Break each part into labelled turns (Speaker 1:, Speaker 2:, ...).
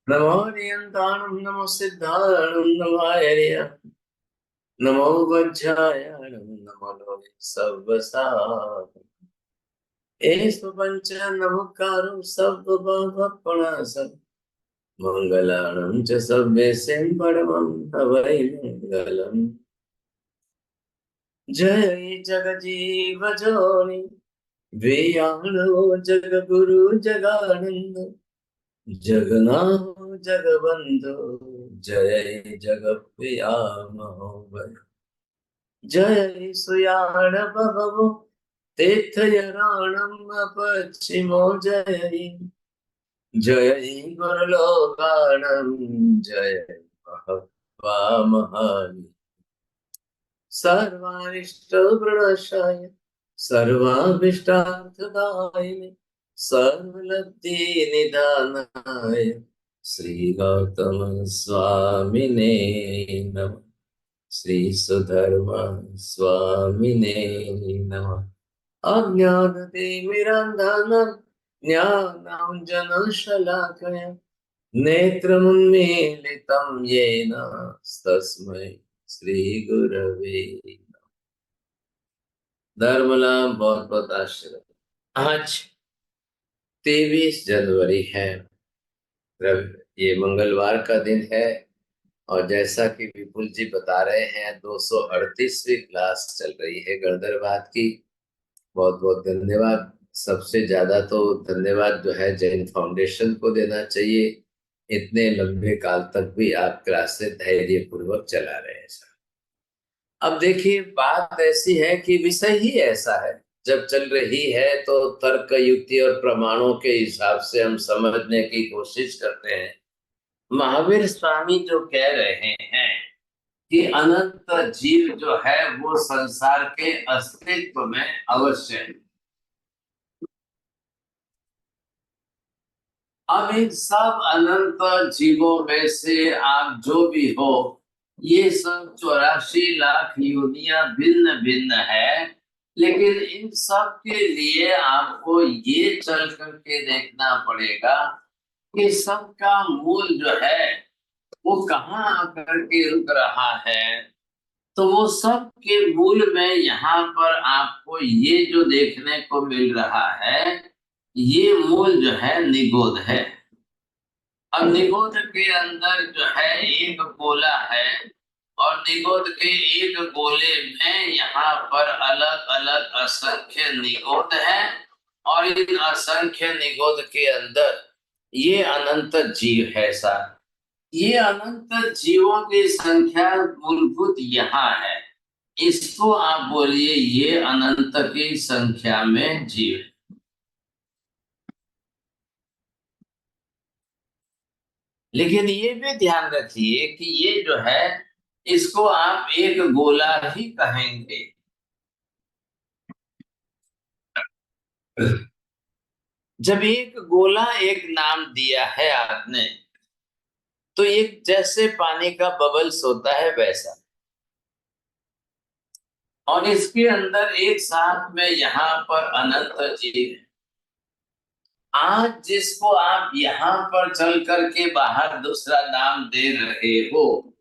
Speaker 1: नमो नियंताणं नमो सिद्धाणं नमो हरिय नमो वज्रायाणं नमो लोके सर्वसाधनं एषु पञ्च नमोकारो सर्वभवपणासं मङ्गलाणं च सर्वेशं परमं हवै मङ्गलम् जय जगजीव जोनि वेयाणो जगगुरु जगानन्द जगन्नाथ जगबंधु जय जगप्रिया महोदय जय सुयाण भवो तीर्थयाणम पश्चिमो जय जय गुरुलोकाणम जय महत्वा महानि सर्वारिष्ट प्रणशाय सर्वाभिष्टार्थदायिने सर्वलब्धि निधानाय श्री गौतम स्वामिने नमः श्री सुधर्मा स्वामिने नमः अज्ञानतिमिरान्धनं ज्ञानाञ्जनशलाकया नेत्रमुन्मीलितं येन तस्मै श्री गुरवे धर्मलाल बहुत बहुत आशीर्वाद। आज 23 जनवरी है, ये मंगलवार का दिन है और जैसा कि विपुल जी बता रहे हैं 238वीं क्लास चल रही है गणधरवाद की। बहुत बहुत धन्यवाद। सबसे ज्यादा तो धन्यवाद जो है जैन फाउंडेशन को देना चाहिए, इतने लंबे काल तक भी आप क्लासेस धैर्य पूर्वक चला रहे हैं सर। अब देखिए बात ऐसी है कि विषय ही ऐसा है, जब चल रही है तो तर्क युक्ति और प्रमाणों के हिसाब से हम समझने की कोशिश करते हैं। महावीर स्वामी जो कह रहे हैं कि अनंत जीव जो है वो संसार के अस्तित्व में अवश्य है। अब इन सब अनंत जीवों में से आप जो भी हो, ये सब 84 लाख योनियां भिन्न भिन्न है, लेकिन इन सब के लिए आपको ये चल करके देखना पड़ेगा कि सबका मूल जो है वो कहाँ आकर के रुक रहा है। तो वो सब के मूल में यहाँ पर आपको ये जो देखने को मिल रहा है, ये मूल जो है निगोद है। अब निगोद के अंदर जो है एक गोला है और निगोद के एक गोले में यहाँ पर अलग अलग असंख्य निगोद है और इन असंख्य निगोद के अंदर ये अनंत जीव है सा। ये अनंत जीवों की संख्या मूलभूत यहाँ है, इसको आप बोलिए ये अनंत की संख्या में जीव। लेकिन ये भी ध्यान रखिए कि ये जो है इसको आप एक गोला ही कहेंगे। जब एक गोला एक नाम दिया है आपने, तो एक जैसे पानी का बबल्स होता है वैसा, और इसके अंदर एक साथ में यहाँ पर अनंत जीव है। आज जिसको आप यहाँ पर चल करके बाहर दूसरा नाम दे रहे हो,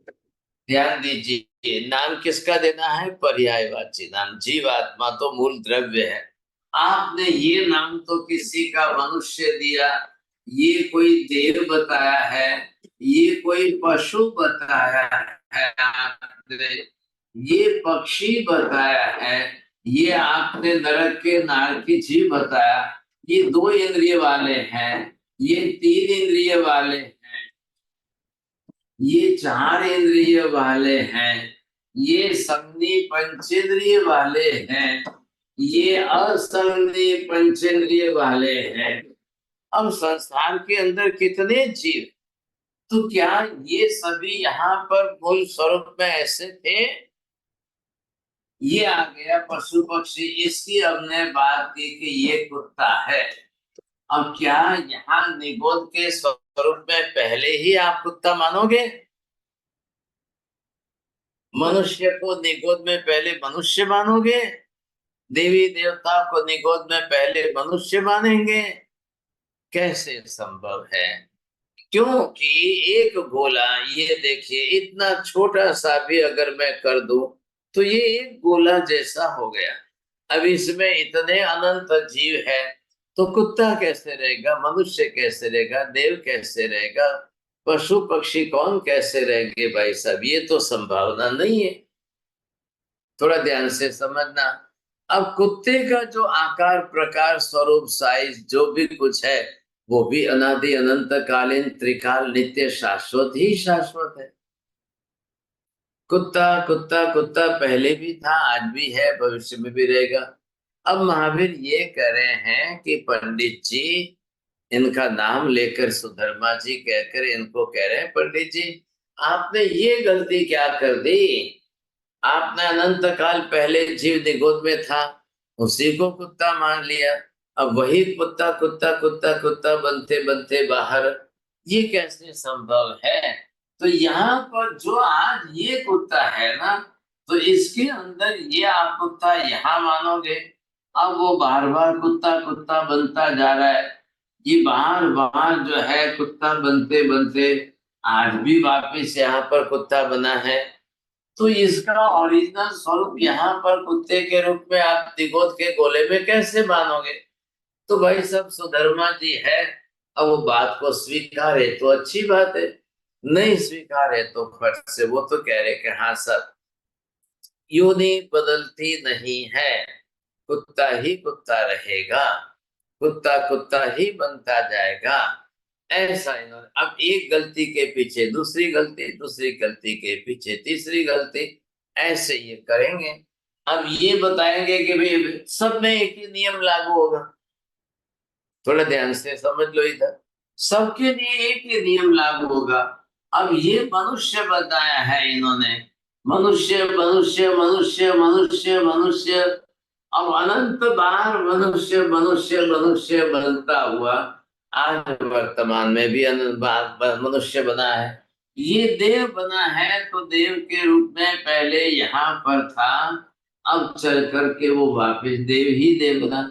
Speaker 1: ध्यान दीजिए नाम किसका देना है? पर्यायवाची नाम। जीवात्मा तो मूल द्रव्य है। आपने ये नाम तो किसी का मनुष्य दिया, ये कोई देव बताया है, ये कोई पशु बताया है आपने, ये पक्षी बताया है, ये आपने नरक के नारकीछी बताया। ये 2 इंद्रिय वाले हैं, ये 3 इंद्रिय वाले हैं, ये 4 इंद्रिय वाले हैं, ये संज्ञी पंचेंद्रिय वाले हैं, ये असंज्ञी पंचेंद्रिय वाले हैं। अब संसार के अंदर कितने जीव, तो क्या ये सभी यहाँ पर मूल स्वरूप में ऐसे थे? ये आ गया पशु पक्षी, इसकी हमने बात की कि ये कुत्ता है। अब क्या यहाँ निगोद के स्वरूप में पहले ही आप कुत्ता मानोगे? मनुष्य को निगोद में पहले मनुष्य मानोगे? देवी देवता को निगोद में पहले मनुष्य मानेंगे? कैसे संभव है? क्योंकि एक गोला, ये देखिए इतना छोटा सा भी अगर मैं कर दूं तो ये एक गोला जैसा हो गया। अब इसमें इतने अनंत जीव है, तो कुत्ता कैसे रहेगा, मनुष्य कैसे रहेगा, देव कैसे रहेगा, पशु पक्षी कौन कैसे रहेंगे भाई साहब, ये तो संभावना नहीं है। थोड़ा ध्यान से समझना। अब कुत्ते का जो आकार प्रकार स्वरूप साइज जो भी कुछ है, वो भी अनादि अनंत कालीन त्रिकाल नित्य शाश्वत ही शाश्वत है। कुत्ता कुत्ता कुत्ता पहले भी था, आज भी है, भविष्य में भी रहेगा। अब महावीर ये कह रहे हैं कि पंडित जी, इनका नाम लेकर सुधर्मा जी कहकर इनको कह रहे हैं, पंडित जी आपने ये गलती क्या कर दी, आपने अनंत काल पहले जीव निगोद में था, उसी को कुत्ता मान लिया, अब वही कुत्ता कुत्ता कुत्ता कुत्ता बनते बनते बाहर, ये कैसे संभव है। तो यहाँ पर जो आज ये कुत्ता है ना, तो इसके अंदर ये आप कुत्ता यहाँ मानोगे, अब वो बार बार कुत्ता कुत्ता बनता जा रहा है। ये बार बार जो है कुत्ता बनते बनते आज भी वापिस यहाँ पर कुत्ता बना है। तो इसका ओरिजिनल स्वरूप यहाँ पर कुत्ते के रूप में आप तिगोद के गोले में कैसे मानोगे। तो भाई सब सुधर्मा जी है, अब वो बात को स्वीकार है तो अच्छी बात है, नहीं स्वीकार है तो फट से वो तो कह रहे कि हाँ सर, योनि बदलती नहीं है, कुत्ता ही कुत्ता रहेगा, कुत्ता कुत्ता ही बनता जाएगा। ऐसा इन्होंने, अब एक गलती के पीछे दूसरी गलती, दूसरी गलती के पीछे तीसरी गलती, ऐसे ये करेंगे। अब ये बताएंगे कि भाई सब में एक ही नियम लागू होगा। थोड़ा ध्यान से समझ लो इधर, सबके लिए एक ही नियम लागू होगा। अब ये मनुष्य बताया है इन्होंने, मनुष्य मनुष्य मनुष्य मनुष्य मनुष्य, अब अनंत बार मनुष्य मनुष्य मनुष्य बनता हुआ आज वर्तमान में भी अनंत बार मनुष्य बना है। ये देव बना है तो देव के रूप में पहले यहाँ पर था, अब चल करके वो वापस देव ही देव बना।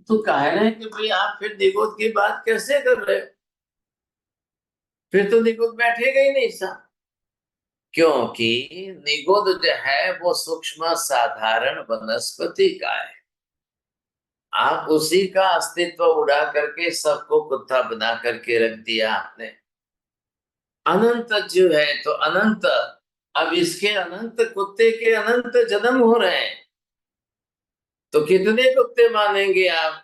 Speaker 1: तो कह रहे हैं कि भाई आप फिर निगोद की बात कैसे कर रहे हो, फिर तो निगोद बैठेगा ही नहीं सा, क्योंकि निगोद जो है वो सूक्ष्म साधारण वनस्पति का है। आप उसी का अस्तित्व उड़ा करके सबको कुत्ता बना करके रख दिया आपने। अनंत जो है तो अनंत, अब इसके अनंत कुत्ते के अनंत जन्म हो रहे हैं, तो कितने कुत्ते मानेंगे आप।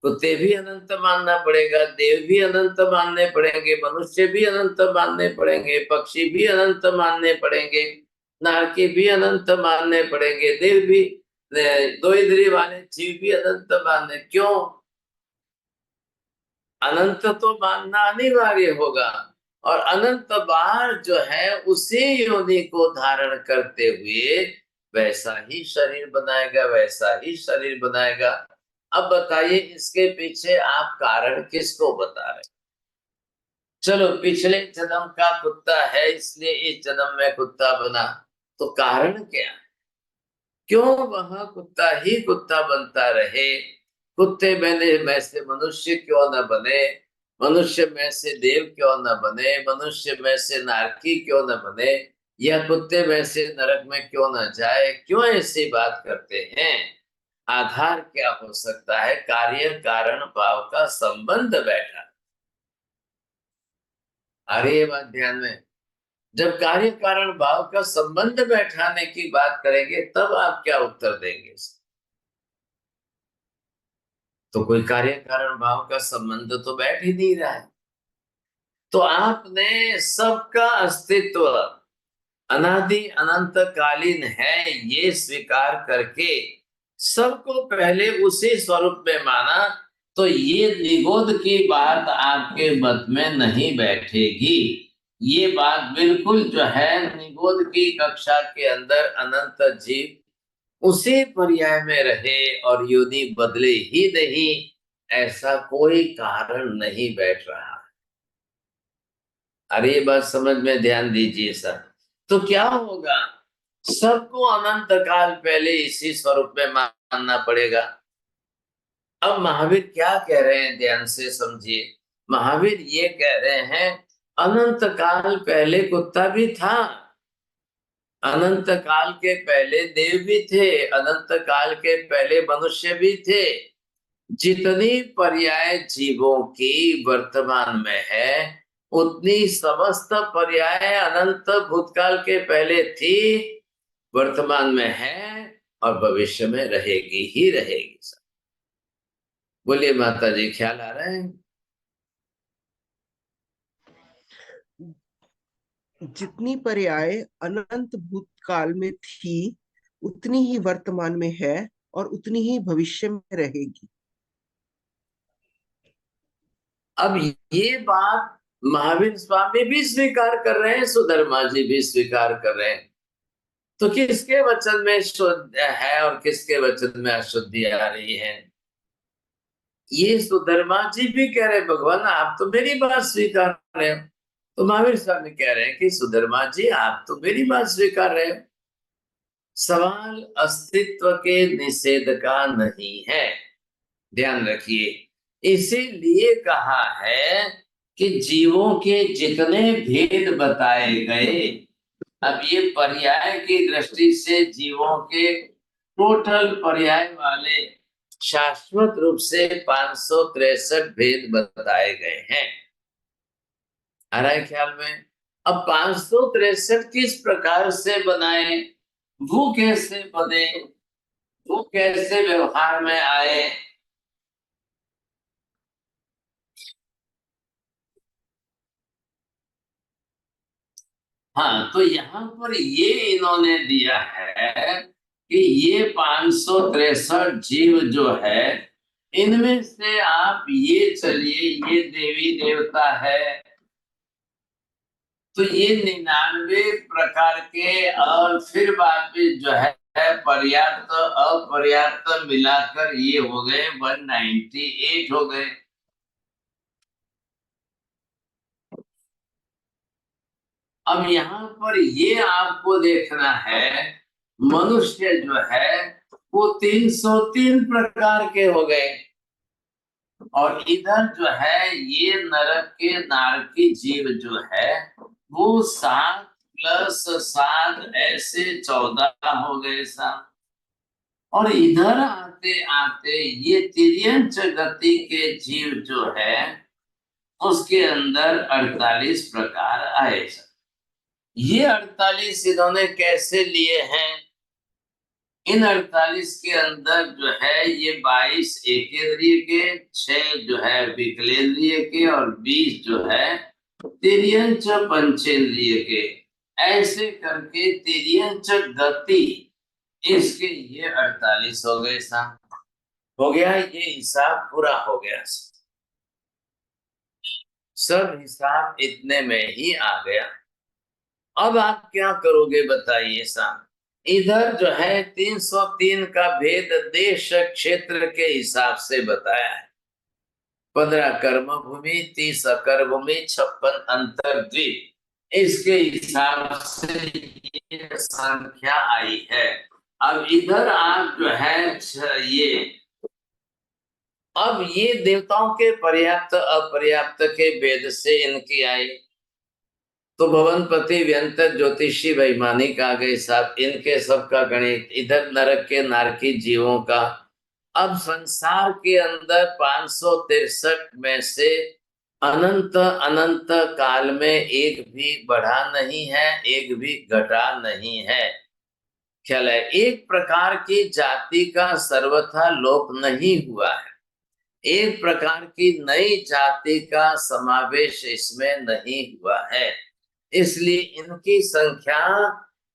Speaker 1: कुत्ते भी अनंत मानना पड़ेगा, देव भी अनंत मानने पड़ेंगे, मनुष्य भी अनंत मानने पड़ेंगे, पक्षी भी अनंत मानने पड़ेंगे, नारकी भी अनंत मानने पड़ेंगे, देव भी, दो इंद्रिय वाले जीव भी अनंत मानने, क्यों, अनंत तो मानना अनिवार्य होगा। और अनंत बार जो है उसी योनि को धारण करते हुए वैसा ही शरीर बनाएगा, वैसा ही शरीर बनाएगा। अब बताइए इसके पीछे आप कारण किसको बता रहे। चलो पिछले जन्म का कुत्ता है इसलिए इस जन्म में कुत्ता बना, तो कारण क्या, क्यों वह कुत्ता ही कुत्ता बनता रहे, कुत्ते में से मनुष्य क्यों न बने, मनुष्य में से देव क्यों न बने, मनुष्य में से नारकी क्यों न बने, या कुत्ते में से नरक में क्यों न जाए, क्यों ऐसी बात करते हैं। आधार क्या हो सकता है, कार्य कारण भाव का संबंध बैठा। अरे ये बात ध्यान में, जब कार्य कारण भाव का संबंध बैठाने की बात करेंगे तब आप क्या उत्तर देंगे। तो कोई कार्य कारण भाव का संबंध तो बैठ ही नहीं रहा है। तो आपने सबका अस्तित्व अनादि अनंत कालीन है ये स्वीकार करके सबको पहले उसी स्वरूप में माना, तो ये निगोद की बात आपके मत में नहीं बैठेगी। ये बात बिल्कुल जो है निगोद की कक्षा के अंदर अनंत जीव उसी पर्याय में रहे और योनि बदले ही नहीं, ऐसा कोई कारण नहीं बैठ रहा। अरे ये बात समझ में ध्यान दीजिए सर। तो क्या होगा, सबको अनंत काल पहले इसी स्वरूप में मानना पड़ेगा। अब महावीर क्या कह रहे हैं ध्यान से समझिए। महावीर ये कह रहे हैं अनंत काल पहले कुत्ता भी था, अनंत काल के पहले देव भी थे, अनंत काल के पहले मनुष्य भी थे। जितनी पर्याय जीवों की वर्तमान में है उतनी समस्त पर्याय अनंत भूतकाल के पहले थी, वर्तमान में है और भविष्य में रहेगी ही रहेगी। बोलिए माता जी, ख्याल आ रहा है?
Speaker 2: जितनी पर्याय अनंत भूतकाल में थी उतनी ही वर्तमान में है और उतनी ही भविष्य में रहेगी।
Speaker 1: अब ये बात महावीर स्वामी भी स्वीकार कर रहे हैं, सुधर्मा जी भी स्वीकार कर रहे हैं। तो किसके वचन में शुद्ध है और किसके वचन में अशुद्धि आ रही है? ये सुधर्मा जी भी कह रहे भगवान आप तो मेरी बात स्वीकार रहे हो, तो महावीर स्वामी कह रहे हैं कि सुधर्मा जी आप तो मेरी बात स्वीकार रहे हो। सवाल अस्तित्व के निषेध का नहीं है, ध्यान रखिए। इसीलिए कहा है कि जीवों के जितने भेद बताए गए, अब ये पर्याय की दृष्टि से जीवों के टोटल पर्याय वाले शाश्वत रूप से 563 भेद बताए गए हैं। आ रहा है ख्याल में? अब 563 किस प्रकार से बनाए, वो कैसे बने, वो कैसे व्यवहार में आए? हाँ, तो यहाँ पर ये इन्होंने दिया है कि ये 563 जीव जो है इनमें से आप ये चलिए ये देवी देवता है, तो ये 99 प्रकार के और फिर बाद में जो है पर्याप्त अपर्याप्त मिलाकर ये हो गए 198 हो गए। अब यहाँ पर ये आपको देखना है मनुष्य जो है वो 303 प्रकार के हो गए, और इधर जो है ये नरक के नारकी जीव जो है वो 7 प्लस 7 ऐसे 14 हो गए साहब। और इधर आते आते ये तिर्यंच गति के जीव जो है उसके अंदर 48 प्रकार आए। ये 48 इन्होंने कैसे लिए हैं? इन 48 के अंदर जो है ये 22 एकेंद्रिय के, 6 जो है विकलेंद्रिय के और 20 जो है तिर्यंच पंचेंद्रिय के, ऐसे करके तिर्यंच गति इसके ये 48 हो गए साहब। हो गया, ये हिसाब पूरा हो गया, सब हिसाब इतने में ही आ गया। अब आप क्या करोगे बताइए साहब? इधर जो है 303 का भेद देश क्षेत्र के हिसाब से बताया है। 15 कर्म भूमि, 30 अकर भूमि, 56 अंतर्द्वीप, इसके हिसाब से ये संख्या आई है। अब इधर आप जो है ये, अब ये देवताओं के पर्याप्त अपर्याप्त के भेद से इनकी आई, तो भवनपति व्यंत ज्योतिषी वैमानिक आ गए साहब, इनके सबका गणित, इधर नरक के नारकी जीवों का। अब संसार के अंदर 563 में से अनंत अनंत काल में एक भी बढ़ा नहीं है, एक भी घटा नहीं है। ख्याल है? एक प्रकार की जाति का सर्वथा लोप नहीं हुआ है, एक प्रकार की नई जाति का समावेश इसमें नहीं हुआ है, इसलिए इनकी संख्या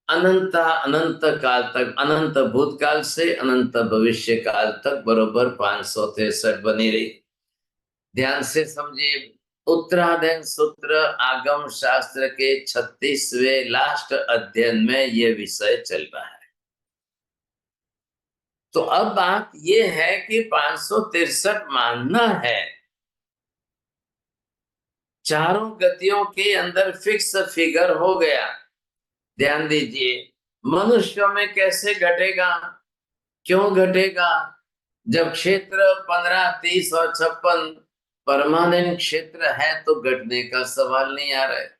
Speaker 1: अनंत अनंत काल तक, अनंत भूतकाल से अनंत भविष्य काल तक बरोबर 563 बनी रही। ध्यान से समझिए, उत्तराधयन सूत्र आगम शास्त्र के 36वें लास्ट अध्ययन में यह विषय चल रहा है। तो अब बात यह है कि 563 मानना है, चारों गतियों के अंदर फिक्स फिगर हो गया। ध्यान दीजिए, मनुष्यों में कैसे घटेगा, क्यों घटेगा? जब क्षेत्र 15, 30 और 56 परमानेंट क्षेत्र है तो घटने का सवाल नहीं आ रहा है।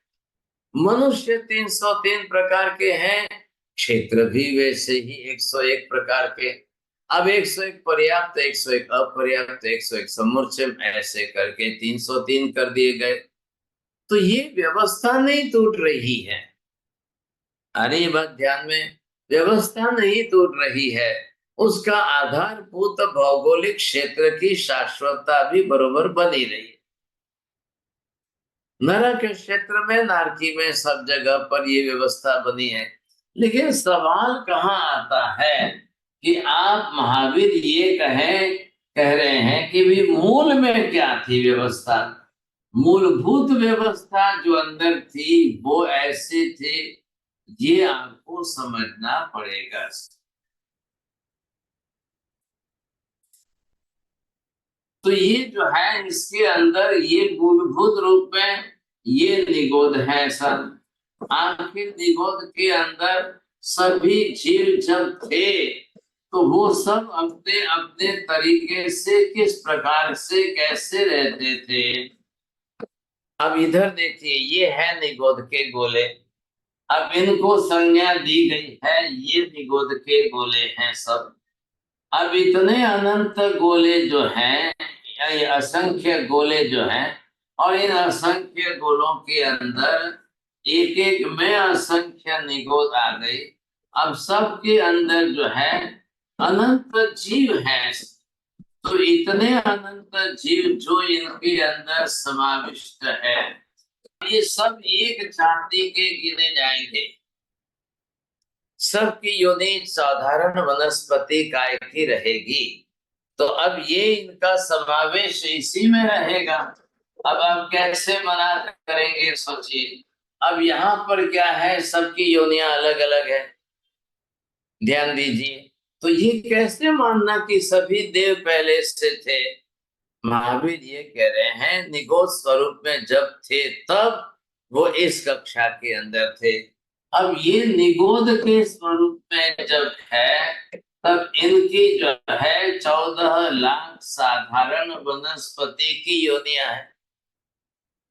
Speaker 1: मनुष्य 303 प्रकार के हैं, क्षेत्र भी वैसे ही 101 प्रकार के। अब 101 पर्याप्त, 101 अपर्याप्त, 101 समुच्चय, ऐसे करके 303 कर दिए गए। तो ये व्यवस्था नहीं टूट रही है। अरे ये बात ध्यान में, व्यवस्था नहीं टूट रही है, उसका आधारभूत भौगोलिक क्षेत्र की शाश्वतता भी बरोबर बनी रही है। नरक के क्षेत्र में, नारकी में, सब जगह पर ये व्यवस्था बनी है। लेकिन सवाल कहाँ आता है कि आप महावीर ये कह रहे हैं कि भी मूल में क्या थी व्यवस्था। मूलभूत व्यवस्था जो अंदर थी वो ऐसी थी, ये आपको समझना पड़ेगा। तो ये जो है इसके अंदर ये मूलभूत रूप में ये निगोद है सब। आखिर निगोद के अंदर सभी जीव जब थे तो वो सब अपने अपने तरीके से किस प्रकार से कैसे रहते थे। अब इधर देखिए, ये है निगोद के गोले। अब इनको संज्ञा दी गई है, ये निगोद के गोले हैं सब। अब इतने अनंत गोले जो हैं, या ये असंख्य गोले जो हैं, और इन असंख्य गोलों के अंदर एक एक में असंख्य निगोद आ गई। अब सबके अंदर जो है अनंत जीव हैं। तो इतने अनंत जीव जो इनके अंदर समाविष्ट है, ये सब एक छाती के गिने जाएंगे। सबकी योनि साधारण वनस्पति काय की रहेगी। तो अब ये इनका समावेश इसी में रहेगा। अब आप कैसे मना करेंगे, सोचिए। अब यहाँ पर क्या है, सबकी योनियां अलग अलग है, ध्यान दीजिए। तो ये कैसे मानना कि सभी देव पहले से थे। महावीर ये कह रहे हैं निगोद स्वरूप में जब थे तब वो इस कक्षा के अंदर थे। अब ये निगोद के स्वरूप में जब है तब इनकी जो है 14 लाख साधारण वनस्पति की योनियां है।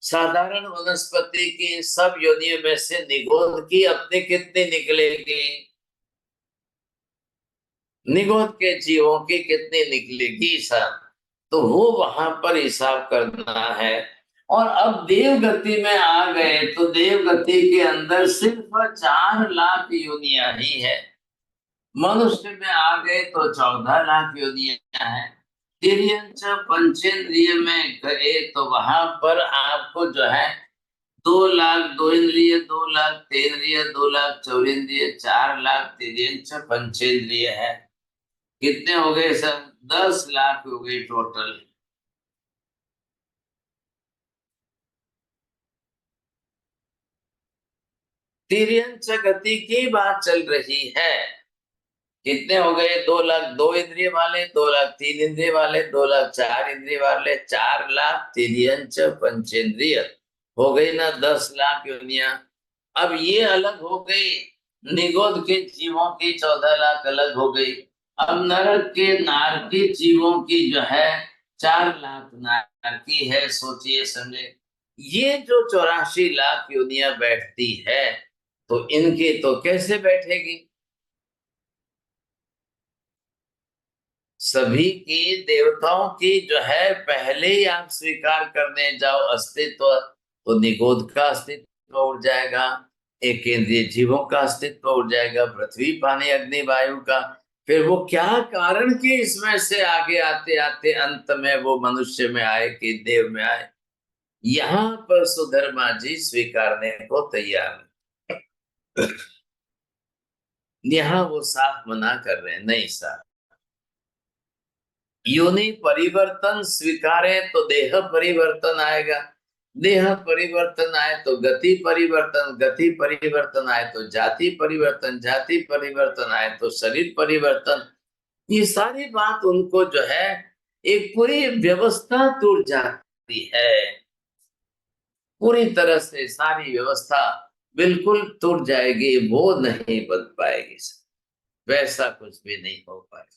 Speaker 1: साधारण वनस्पति की सब योनियों में से निगोद की अपने कितनी निकलेगी, निगोद के जीवों की कितनी निकलेगी सर। तो वो वहां पर हिसाब करना है। और अब देव गति में आ गए तो देव गति के अंदर सिर्फ 4 लाख योनियां ही है। मनुष्य में आ गए तो 14 लाख योनियां हैं। तिर्यंच पंचेंद्रिय में गए तो वहां पर आपको जो है 2 लाख 2 इंद्रिय, 2 लाख 3 इंद्रिय, 2 लाख 4 इंद्रिय, 4 लाख तिर्यंच पंचेंद्रिय है। कितने हो गए सर? 10 लाख हो गए टोटल। तिर्यंच गति की बात चल रही है। कितने हो गए? 2 लाख 2 इंद्रिय वाले, 2 लाख 3 इंद्रिय वाले, 2 लाख 4 इंद्रिय वाले, 4 लाख तिर्यंच पंचेंद्रिय हो गई ना, 10 लाख योनियां। अब ये अलग हो गई, निगोद के जीवों की 14 लाख अलग हो गई। अब नरक के नारकी जीवों की जो है 4 लाख नारकी है। सोचिए समझे, ये जो 84 लाख योनियां बैठती है तो इनकी तो कैसे बैठेगी। सभी की देवताओं की जो है पहले ही आप स्वीकार करने जाओ अस्तित्व, तो निगोद का अस्तित्व उड़ जाएगा, एक केंद्रीय जीवों का अस्तित्व उड़ जाएगा, पृथ्वी पानी अग्नि वायु का। फिर वो क्या कारण कि इसमें से आगे आते आते अंत में वो मनुष्य में आए कि देव में आए, यहाँ पर सुधर्मा जी स्वीकारने को तैयार है। यहाँ वो साफ मना कर रहे हैं, नहीं साहब, योनि परिवर्तन स्वीकारे तो देह परिवर्तन आएगा, देह परिवर्तन आए तो गति परिवर्तन, गति परिवर्तन आए तो जाति परिवर्तन, जाति परिवर्तन आए तो शरीर परिवर्तन। ये सारी बात उनको जो है एक पूरी व्यवस्था टूट जाती है, पूरी तरह से सारी व्यवस्था बिल्कुल टूट जाएगी, वो नहीं बन पाएगी, वैसा कुछ भी नहीं हो पाएगा।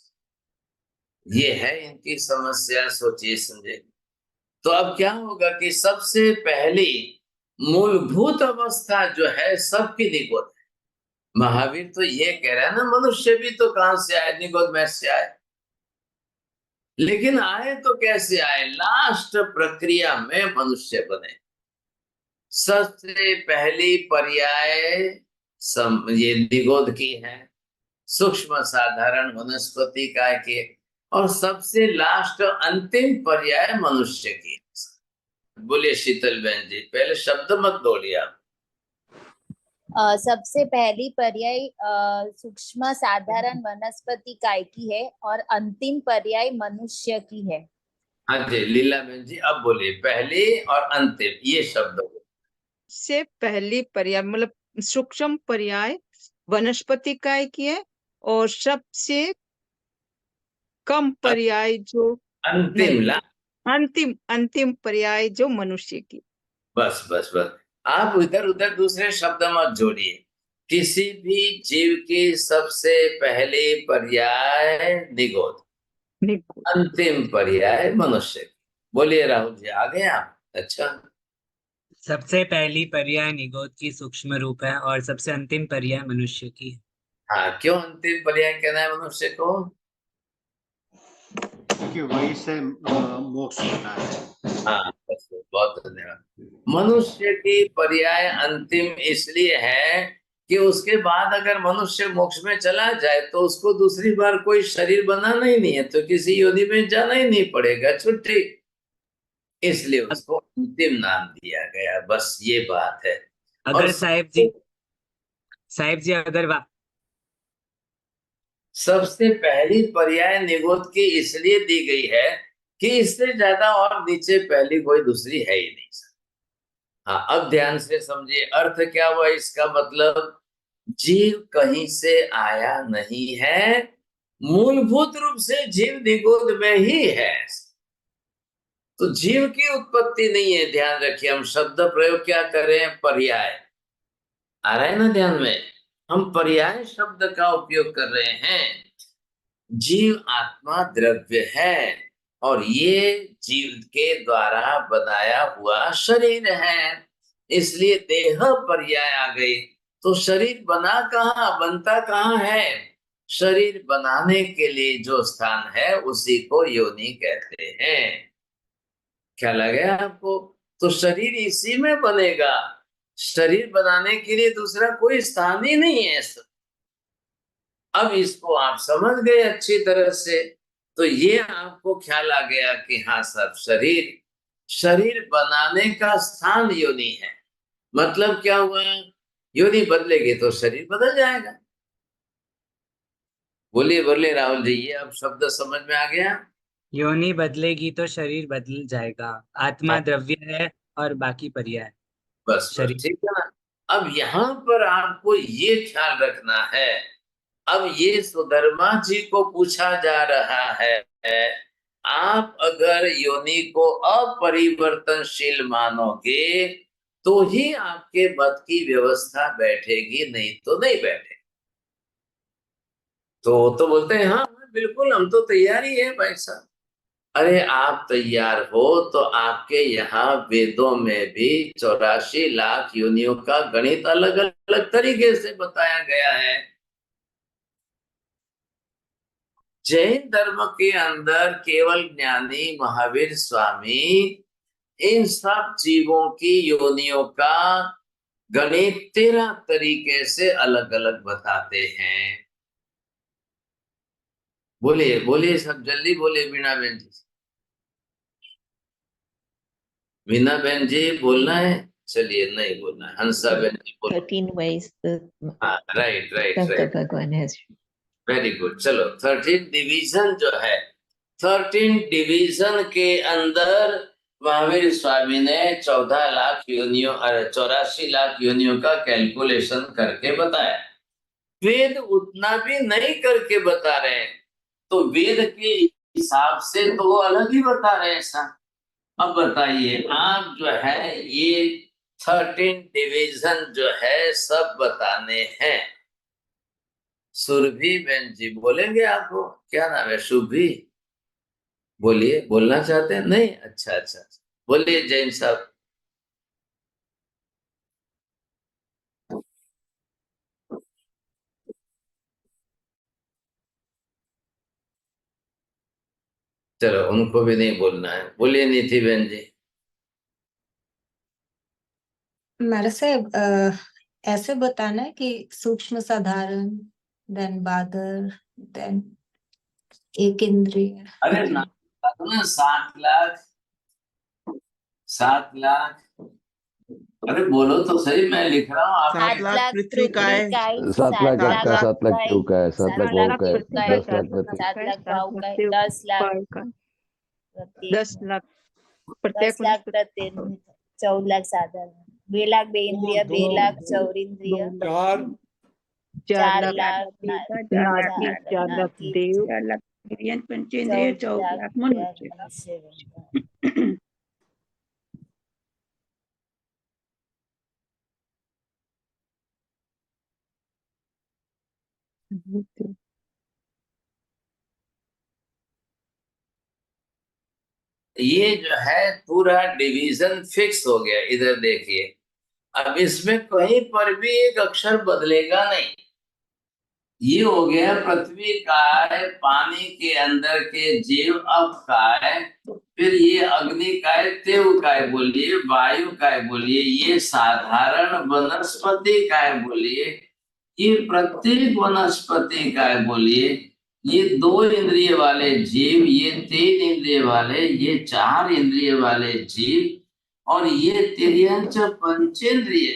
Speaker 1: ये है इनकी समस्या, सोचिए समझे। तो अब क्या होगा कि सबसे पहली मूलभूत अवस्था जो है सबकी निगोद है। महावीर तो ये कह रहा है ना, मनुष्य भी तो कहां से आए, निगोद में से आए। लेकिन आए तो कैसे आए? लास्ट प्रक्रिया में मनुष्य बने। सबसे पहली पर्याय ये निगोद की है, सूक्ष्म साधारण वनस्पति काय के, और सबसे लास्ट अंतिम पर्याय मनुष्य की। बोलिए शीतल बहन जी, पहले शब्द मत बोलिए आप।
Speaker 3: सबसे पहली पर्याय सूक्ष्म साधारण वनस्पति काय की है और अंतिम पर्याय मनुष्य की है।
Speaker 1: हाँ जी लीला बहन जी, अब बोलिए पहली और अंतिम ये शब्द।
Speaker 4: से पहली पर्याय मतलब सूक्ष्म पर्याय वनस्पति काय की है और सबसे कम पर्याय जो
Speaker 1: अंतिम
Speaker 4: नहीं,
Speaker 1: ला।
Speaker 4: अंतिम अंतिम पर्याय जो मनुष्य की।
Speaker 1: बस बस बस, आप इधर उधर दूसरे शब्द मत जोड़िए। किसी भी जीव की सबसे पहले पर्याय निगोद,
Speaker 4: निगोद।
Speaker 1: अंतिम पर्याय मनुष्य की। बोलिए राहुल जी, आ गए आप? अच्छा,
Speaker 5: सबसे पहली पर्याय निगोद की सूक्ष्म रूप है और सबसे अंतिम पर्याय मनुष्य की है।
Speaker 1: हाँ, क्यों अंतिम पर्याय कहना है मनुष्य को?
Speaker 6: क्योंकि वही से मोक्ष होता है।
Speaker 1: हाँ बस, बहुत धन्यवाद। मनुष्य की पर्याय अंतिम इसलिए है कि उसके बाद अगर मनुष्य मोक्ष में चला जाए तो उसको दूसरी बार कोई शरीर बनाना ही नहीं है, तो किसी योनि में जाना ही नहीं पड़ेगा, छुट्टी। इसलिए उसको अंतिम नाम दिया गया, बस ये बात है। और
Speaker 5: अगर साहेब जी अगर
Speaker 1: सबसे पहली पर्याय निगोद की इसलिए दी गई है कि इससे ज्यादा और नीचे पहली कोई दूसरी है ही नहीं। हाँ, अब ध्यान से समझिए अर्थ क्या हुआ इसका। मतलब जीव कहीं से आया नहीं है, मूलभूत रूप से जीव निगोद में ही है। तो जीव की उत्पत्ति नहीं है। ध्यान रखिए, हम शब्द प्रयोग क्या करें? पर्याय। आ रहा है ना ध्यान में? हम पर्याय शब्द का उपयोग कर रहे हैं। जीव आत्मा द्रव्य है और ये जीव के द्वारा बनाया हुआ शरीर है, इसलिए देह पर्याय आ गई। तो शरीर बना कहाँ, बनता कहाँ है? शरीर बनाने के लिए जो स्थान है उसी को योनि कहते हैं। क्या लगा आपको? तो शरीर इसी में बनेगा। शरीर बनाने के लिए दूसरा कोई स्थान ही नहीं है। अब इसको आप समझ गए अच्छी तरह से, तो ये आपको ख्याल आ गया कि हाँ सर, शरीर बनाने का स्थान योनि है। मतलब क्या हुआ? योनि बदलेगी तो शरीर बदल जाएगा। बोलिए बोलिए राहुल जी, ये अब शब्द समझ में आ गया?
Speaker 5: योनि बदलेगी तो शरीर बदल जाएगा। आत्मा द्रव्य है और बाकी पर्याय
Speaker 1: बस बस,
Speaker 5: शरीर।
Speaker 1: ठीक है ना। अब यहाँ पर आपको ये ख्याल रखना है। अब ये सुधर्मा जी को पूछा जा रहा है, आप अगर योनि को अपरिवर्तनशील मानोगे तो ही आपके मत की व्यवस्था बैठेगी, नहीं तो नहीं बैठेगी। तो बोलते हैं हाँ बिल्कुल, हम तो तैयार ही है भाई साहब। अरे आप तैयार हो तो आपके यहाँ वेदों में भी 84 लाख योनियों का गणित अलग अलग तरीके से बताया गया है। जैन धर्म के अंदर केवल ज्ञानी महावीर स्वामी इन सब जीवों की योनियों का गणित 13 तरीके से अलग अलग बताते हैं। बोलिए बोलिए सब जल्दी बोलिए, वीणा बहन जी। वीणा बहन जी बोलना है? चलिए नहीं बोलना है। हंसा बहन जी बोलो।
Speaker 7: 13 ways
Speaker 1: हाँ right right
Speaker 7: that
Speaker 1: right,
Speaker 7: Bhagwan has.
Speaker 1: Very good. चलो 13 डिवीजन जो है, 13 डिवीजन के अंदर महावीर स्वामी ने 14 लाख योनियों 84 लाख योनियों का कैलकुलेशन करके बताया। वेद उतना भी नहीं करके बता रहे हैं, तो वेद के हिसाब से तो वो अलग ही बता रहे हैं सर। अब बताइए आप जो है ये 13 डिवीजन जो है सब बताने हैं। सुरभि बहन जी बोलेंगे आपको? क्या नाम है? शुभी? बोलिए, बोलना चाहते हैं? नहीं, अच्छा अच्छा। बोलिए जैन साहब। चलो उनको भी नहीं बोलना है, बोलिए नीति बहन जी।
Speaker 7: मेरे से ऐसे बताना है कि सूक्ष्म साधारण, देन बादर, देन एक इंद्रिय।
Speaker 1: अरे ना, 7 लाख, 7 लाख। अरे बोलो तो सही, मैं लिख रहा हूँ आप।
Speaker 2: 7 लाख पृथ्वी का है,
Speaker 3: 7 लाख
Speaker 8: 7 लाख
Speaker 2: सात
Speaker 8: घट का है, 7 लाख
Speaker 3: है,
Speaker 8: क्यों का है, 7 लाख
Speaker 3: 7
Speaker 8: वाव
Speaker 3: लाख
Speaker 8: का है,
Speaker 3: क्यों का
Speaker 8: 10
Speaker 3: है,
Speaker 8: लाख प्रत्येक।
Speaker 3: 7 लाख
Speaker 4: 7
Speaker 3: भाव का है,
Speaker 4: लाख
Speaker 3: 10 लाख
Speaker 4: पार का,
Speaker 3: प्रत्येक
Speaker 4: 10 लाख
Speaker 3: 10
Speaker 4: प्रत्येक
Speaker 3: लाख
Speaker 4: वनस्पति
Speaker 3: प्रत्येक 14 लाख साधारण, 2 लाख बेंद्रिय, 2 लाख चौरिंद्रिय, 4
Speaker 4: 4
Speaker 3: लाख
Speaker 4: नारकी, 4 लाख देव,
Speaker 5: 4 लाख पंचेंद्रिय,
Speaker 3: 14
Speaker 5: 14
Speaker 3: लाख
Speaker 5: लाख मनुष्य।
Speaker 3: मनुष्य बनता है।
Speaker 1: ये जो है पूरा डिवीजन फिक्स हो गया। इधर देखिए, अब इसमें कहीं पर भी एक अक्षर बदलेगा नहीं। ये हो गया पृथ्वी काय, पानी के अंदर के जीव अब काय, फिर ये अग्नि काय, तेव काय बोलिए, वायु काय बोलिए, ये साधारण वनस्पति काय बोलिए, ये प्रत्येक वनस्पति काय बोलिए, ये 2 इंद्रिय वाले जीव, ये 3 इंद्रिय वाले, ये 4 इंद्रिय वाले जीव, और ये तिर्यंच पंचेंद्रिय।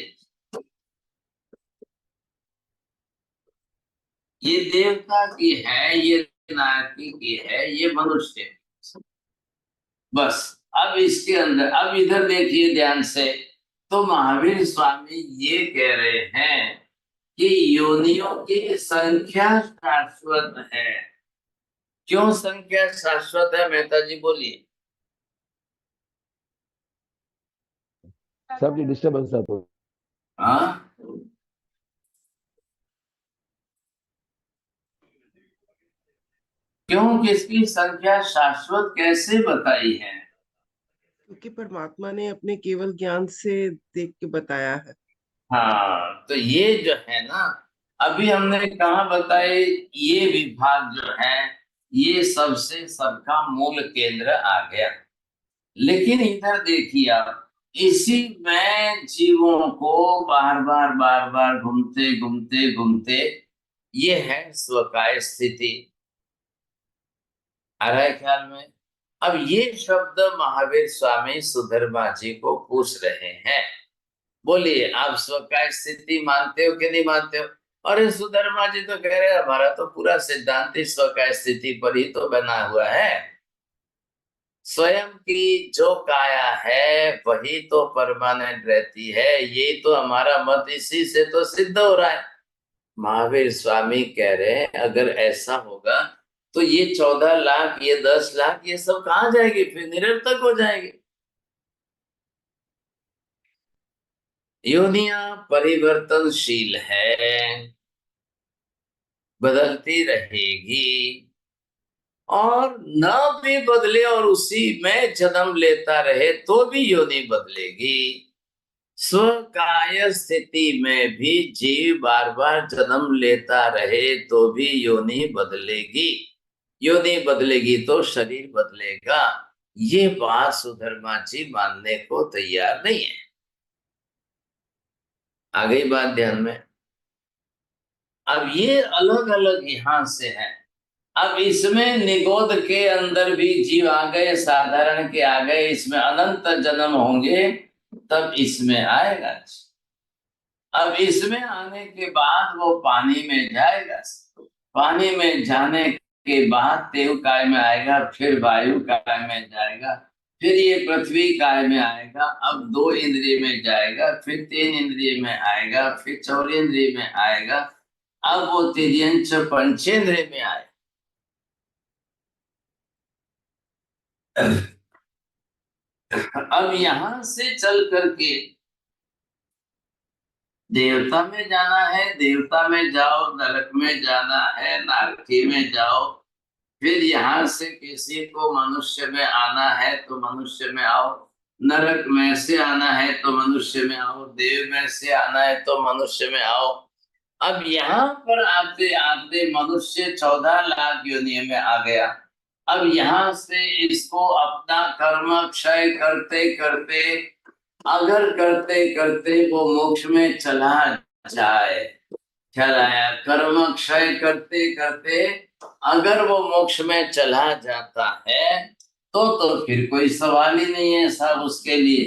Speaker 1: ये देवता की है, ये नारकी की है, ये मनुष्य। बस अब इसके अंदर, अब इधर देखिए ध्यान से, तो महावीर स्वामी ये कह रहे हैं कि योनियों की संख्या शाश्वत है। क्यों संख्या शाश्वत है, मेहता जी बोलिए।
Speaker 8: सब डिस्टर्बेंस आता है।
Speaker 1: हाँ, क्यों, किसकी संख्या शाश्वत कैसे बताई है?
Speaker 2: क्योंकि परमात्मा ने अपने केवल ज्ञान से देख के बताया है।
Speaker 1: हाँ, तो ये जो है ना, अभी हमने कहा बताए, ये विभाग जो है ये सबसे सबका मूल केंद्र आ गया। लेकिन इधर देखिए आप, इसी में जीवों को बार बार घूमते घूमते घूमते, ये है स्वकाय स्थिति। आ रहा है ख्याल में? अब ये शब्द महावीर स्वामी सुधर्मा जी को पूछ रहे हैं, बोलिए आप स्वकाय स्थिति मानते हो कि नहीं मानते हो? अरे सुधर्मा जी तो कह रहे हैं हमारा तो पूरा सिद्धांत ही स्वकाय स्थिति पर ही तो बना हुआ है। स्वयं की जो काया है वही तो परमानेंट रहती है, ये तो हमारा मत इसी से तो सिद्ध हो रहा है। महावीर स्वामी कह रहे हैं अगर ऐसा होगा तो ये 14 लाख, ये 10 लाख, ये सब कहाँ जाएगी? फिर निरर्थक हो जाएगी। योनियां परिवर्तनशील है, बदलती रहेगी, और न भी बदले और उसी में जन्म लेता रहे तो भी योनि बदलेगी। स्वकाय स्थिति में भी जीव बार बार जन्म लेता रहे तो भी योनि बदलेगी। योनि बदलेगी तो शरीर बदलेगा। ये बात सुधर्मा जी मानने को तैयार नहीं है। आ गई बात ध्यान में? अब ये अलग अलग यहां से है। अब इसमें निगोद के अंदर भी जीव आ गए, साधारण के आ गए, इसमें अनंत जन्म होंगे तब इसमें आएगा। अब इसमें आने के बाद वो पानी में जाएगा, पानी में जाने के बाद तेव काय में आएगा, फिर वायु काय में जाएगा, फिर ये पृथ्वी काय में आएगा, अब 2 इंद्रिय में जाएगा, फिर 3 इंद्रिय में आएगा, फिर 4 इंद्रिय में आएगा, अब वो तिर्यंच पंचेंद्रिय में आएगा। अब यहां से चल करके देवता में जाना है, देवता में जाओ, नरक में जाना है, नारकी में जाओ, फिर यहाँ से किसी को मनुष्य में आना है तो मनुष्य में आओ, नरक में से आना है तो मनुष्य में आओ, देव में से आना है तो मनुष्य में आओ। अब यहाँ पर आते आते मनुष्य 14 लाख योनियों में आ गया। अब यहाँ से इसको अपना कर्म क्षय करते करते, अगर करते करते वो मोक्ष में चला जाए, ख्याल आया? कर्म क्षय करते करते अगर वो मोक्ष में चला जाता है तो फिर कोई सवाल ही नहीं है साहब उसके लिए।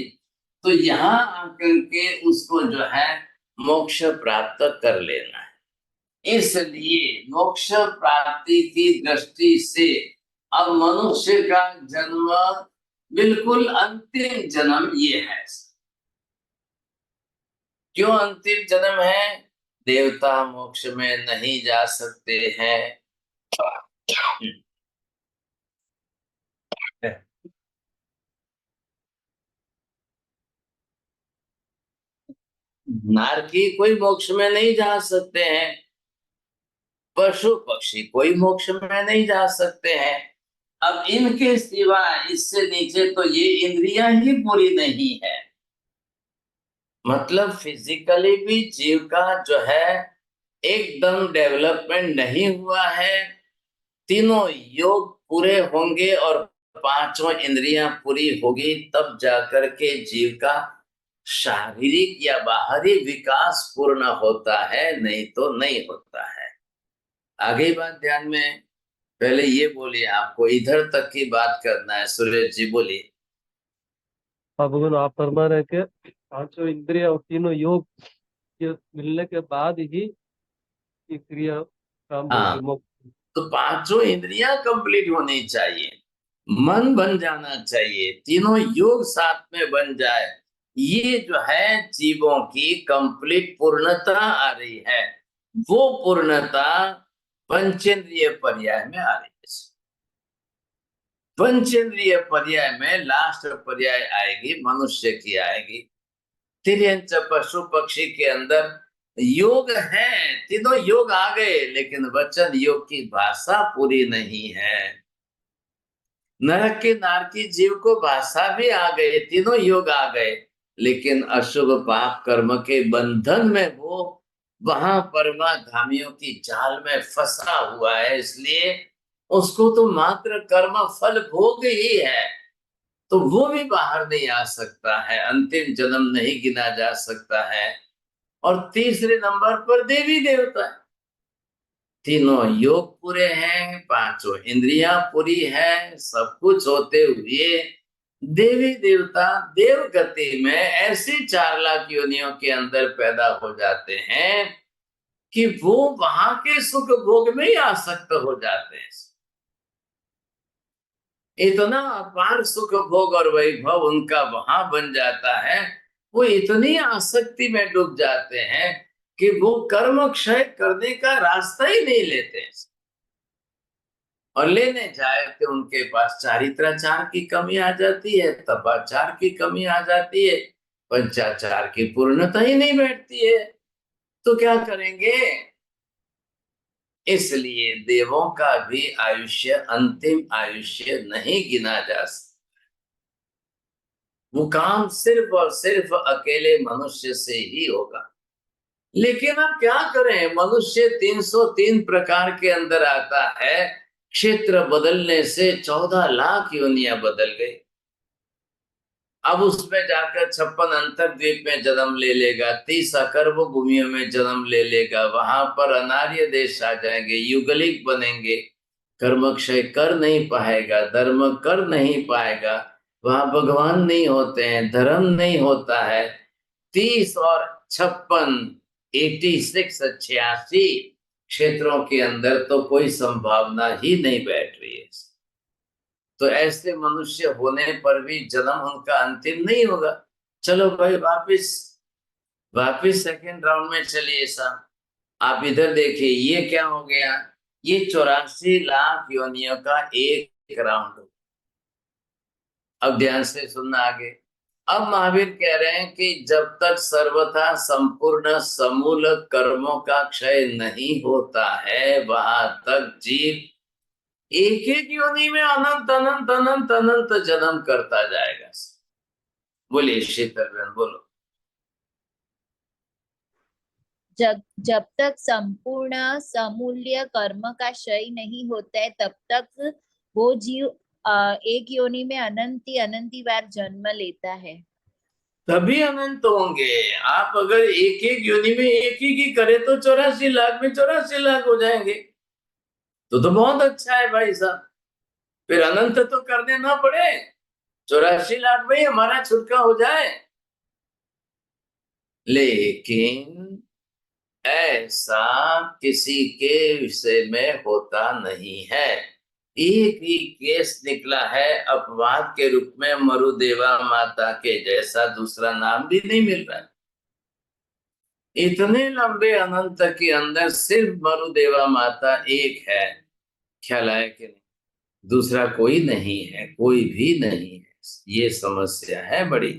Speaker 1: तो यहाँ आकर के उसको जो है मोक्ष प्राप्त कर लेना है। इसलिए मोक्ष प्राप्ति की दृष्टि से अब मनुष्य का जन्म बिल्कुल अंतिम जन्म ये है। क्यों अंतिम जन्म है? देवता मोक्ष में नहीं जा सकते हैं। नारकी कोई मोक्ष में नहीं जा सकते हैं, पशु पक्षी कोई मोक्ष में नहीं जा सकते हैं। अब इनके सिवा इससे नीचे तो ये इंद्रियां ही पूरी नहीं है। मतलब फिजिकली भी जीव का जो है एकदम डेवलपमेंट नहीं हुआ है। तीनों योग पूरे होंगे और पांचों इंद्रियां पूरी होगी तब जाकर के जीव का शारीरिक या बाहरी विकास पूर्ण होता है, नहीं तो नहीं होता है। आगे बात ध्यान में, पहले ये बोलिए, आपको इधर तक की बात करना है। सुरेश जी बोलिए।
Speaker 8: हाँ भगवान, आप फरमा रहे हैं कि पांचों इंद्रिया और तीनों योग के मिलने के बाद ही ये क्रिया काम
Speaker 1: हाँ,
Speaker 8: होगी, मोक्ष।
Speaker 1: तो पांचों इंद्रियां कंप्लीट होनी चाहिए, मन बन जाना चाहिए, तीनों योग साथ में बन जाए। ये जो है जीवों की कंप्लीट पूर्णता आ रही है। वो पूर्णता पंचेंद्रिय पर्याय में आ रही है। पंचेंद्रिय पर्याय में लास्ट पर्याय आएगी मनुष्य की आएगी। तिर्यंच पशु पक्षी के अंदर योग है, तीनों योग आ गए, लेकिन वचन योग की भाषा पूरी नहीं है। नरक के नारकी जीव को भाषा भी आ गए, तीनों योग आ गए, लेकिन अशुभ पाप कर्म के बंधन में वो वहां परमाधामियों की जाल में फंसा हुआ है। इसलिए उसको तो मात्र कर्म फल भोग ही है, तो वो भी बाहर नहीं आ सकता है, अंतिम जन्म नहीं गिना जा सकता है। और तीसरे नंबर पर देवी देवता, तीनों योग पूरे हैं, पांचों इंद्रियां पूरी है, सब कुछ होते हुए देवी देवता देव गति में ऐसी 4 लाख योनियों के अंदर पैदा हो जाते हैं कि वो वहां के सुख भोग में ही आसक्त हो जाते हैं। इतना अपार सुख भोग और वैभव उनका वहां बन जाता है, वो इतनी आसक्ति में डूब जाते हैं कि वो कर्म क्षय करने का रास्ता ही नहीं लेते। और लेने जाए तो उनके पास चारित्राचार की कमी आ जाती है, तपाचार की कमी आ जाती है, पंचाचार की पूर्णता ही नहीं बैठती है। तो क्या करेंगे? इसलिए देवों का भी आयुष्य अंतिम आयुष्य नहीं गिना जा सकता। वो काम सिर्फ और सिर्फ अकेले मनुष्य से ही होगा। लेकिन अब क्या करें, मनुष्य 303 प्रकार के अंदर आता है। क्षेत्र बदलने से 14 लाख योनियां बदल गई। अब उसमें जाकर 56 अंतरद्वीप में जन्म ले लेगा, 30 अकर्म भूमियों में जन्म ले लेगा, वहां पर अनार्य देश आ जाएंगे, युगलिक बनेंगे, कर्म क्षय कर नहीं पाएगा, धर्म कर नहीं पाएगा, वहां भगवान नहीं होते हैं, धर्म नहीं होता है। 30 और 56 86 क्षेत्रों के अंदर तो कोई संभावना ही नहीं बैठ रही है। तो ऐसे मनुष्य होने पर भी जन्म उनका अंतिम नहीं होगा। चलो भाई, वापिस सेकंड राउंड में चलिए साहब। आप इधर देखिए, ये क्या हो गया? ये 84 लाख योनियों का एक राउंड। अब ध्यान से सुनना आगे। अब महावीर कह रहे हैं कि जब तक सर्वथा संपूर्ण समूल कर्मों का क्षय नहीं होता है, वहां तक जीव एक एक योनि में अनंत अनंत अनंत अनंत जन्म करता जाएगा। बोलिए शीतल बहन, बोलो।
Speaker 3: जब जब तक संपूर्ण समूल्य कर्म का क्षय नहीं होता है, तब तक वो जीव एक योनि में अनंती बार जन्म लेता है।
Speaker 1: तभी अनंत होंगे। आप अगर एक एक योनि में एक ही करे तो 84 लाख में 84 लाख हो जाएंगे। तो बहुत अच्छा है भाई साहब, फिर अनंत तो करने ना पड़े, 84 लाख में ही हमारा छुटका हो जाए। लेकिन ऐसा किसी के विषय में होता नहीं है। एक ही केस निकला है अपवाद के रूप में, मरुदेवा माता के जैसा दूसरा नाम भी नहीं मिल रहा है। इतने लंबे अनंत के अंदर सिर्फ मरुदेवा माता एक है, ख्याल आया कि नहीं? दूसरा कोई नहीं है, कोई भी नहीं है। ये समस्या है बड़ी।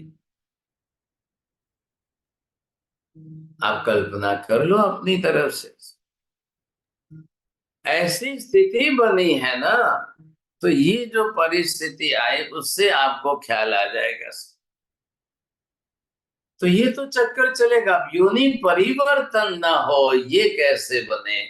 Speaker 1: आप कल्पना कर लो अपनी तरफ से, ऐसी स्थिति बनी है ना, तो ये जो परिस्थिति आए उससे आपको ख्याल आ जाएगा। तो ये तो चक्कर चलेगा, योनि परिवर्तन ना हो ये कैसे बने?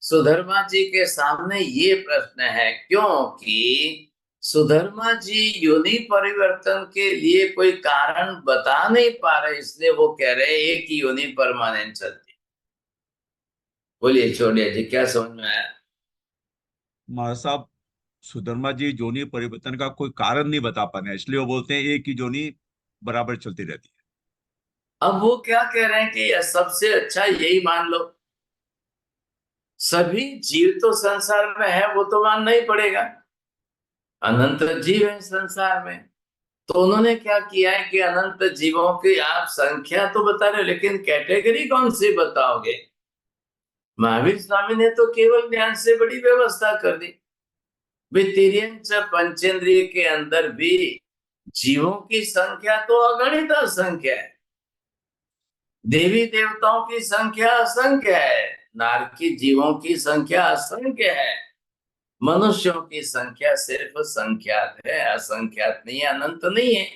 Speaker 1: सुधर्मा जी के सामने ये प्रश्न है, क्योंकि सुधर्मा जी योनि परिवर्तन के लिए कोई कारण बता नहीं पा रहे, इसलिए वो कह रहे एक ही योनि परमानेंट चलती। बोलिए छोड़िए जी, क्या समझ में आया?
Speaker 9: महाराज साहब, सुधर्मा जी जोनी परिवर्तन का कोई कारण नहीं बता पा रहे हैं, इसलिए वो बोलते हैं एक ही जोनी बराबर चलती रहती है।
Speaker 1: अब वो क्या कह रहे हैं कि सबसे अच्छा यही मान लो, सभी जीव तो संसार में है, वो तो मानना ही पड़ेगा, अनंत जीव है संसार में। तो उन्होंने क्या किया है कि अनंत जीवों की आप संख्या तो बता रहे हो, लेकिन कैटेगरी कौन सी बताओगे? महावीर स्वामी ने तो केवल ज्ञान से बड़ी व्यवस्था कर दी। तिर्यंच पंचेंद्रिय के अंदर भी जीवों की संख्या तो अगणित संख्या है, देवी देवताओं की संख्या असंख्य है, नारकी जीवों की संख्या असंख्य है, मनुष्यों की संख्या सिर्फ संख्यात है, असंख्यात नहीं है, अनंत नहीं है।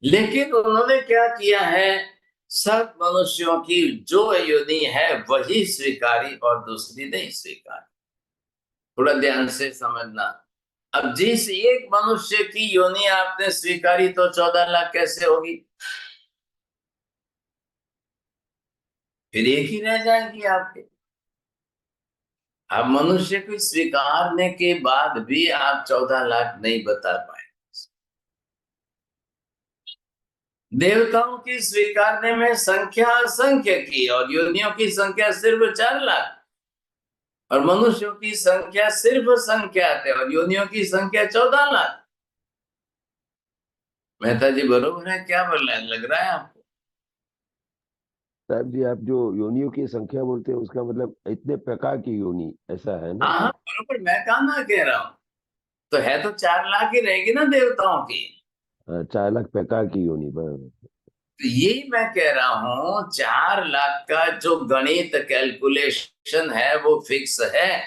Speaker 1: लेकिन उन्होंने क्या किया है, सब मनुष्यों की जो योनि है वही स्वीकारी और दूसरी नहीं स्वीकारी। थोड़ा ध्यान से समझना। अब जिस एक मनुष्य की योनि आपने स्वीकारी तो 14 लाख कैसे होगी? फिर एक ही रह जाएगी आपके। अब मनुष्य को स्वीकारने के बाद भी आप 14 लाख नहीं बता पाए। देवताओं की स्वीकारने में संख्या असंख्य की और योनियों की संख्या सिर्फ 4 लाख, और मनुष्यों की संख्या सिर्फ संख्यात है और योनियों की संख्या 14 लाख। मेहता जी बरोबर है, क्या बोल रहे हैं, लग रहा है आपको?
Speaker 10: साहब जी, आप जो योनियों की संख्या बोलते हैं उसका मतलब इतने प्रकार की योनि ऐसा है ना?
Speaker 1: हाँ बरोबर, मैं कहा ना कह रहा हूं, तो है तो 4 लाख ही रहेगी ना देवताओं की।
Speaker 10: 4 लाख प्रकार की योनि बराबर।
Speaker 1: तो यही मैं कह रहा हूं, 4 लाख का जो गणित कैलकुलेशन है वो फिक्स है।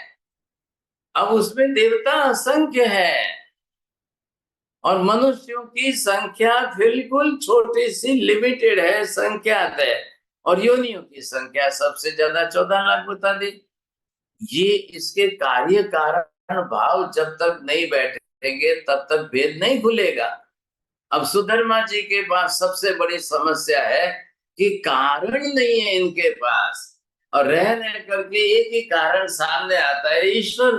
Speaker 1: अब उसमें देवता असंख्य है और मनुष्यों की संख्या बिल्कुल छोटी सी लिमिटेड है, संख्यात है, और योनियों की संख्या सबसे ज्यादा 14 लाख बता दी। ये इसके कार्य कारण भाव जब तक नहीं बैठेंगे तब तक भेद नहीं खुलेगा। अब सुधर्मा जी के पास सबसे बड़ी समस्या है कि कारण नहीं है इनके पास, और रह रह करके एक ही कारण सामने आता है, ईश्वर।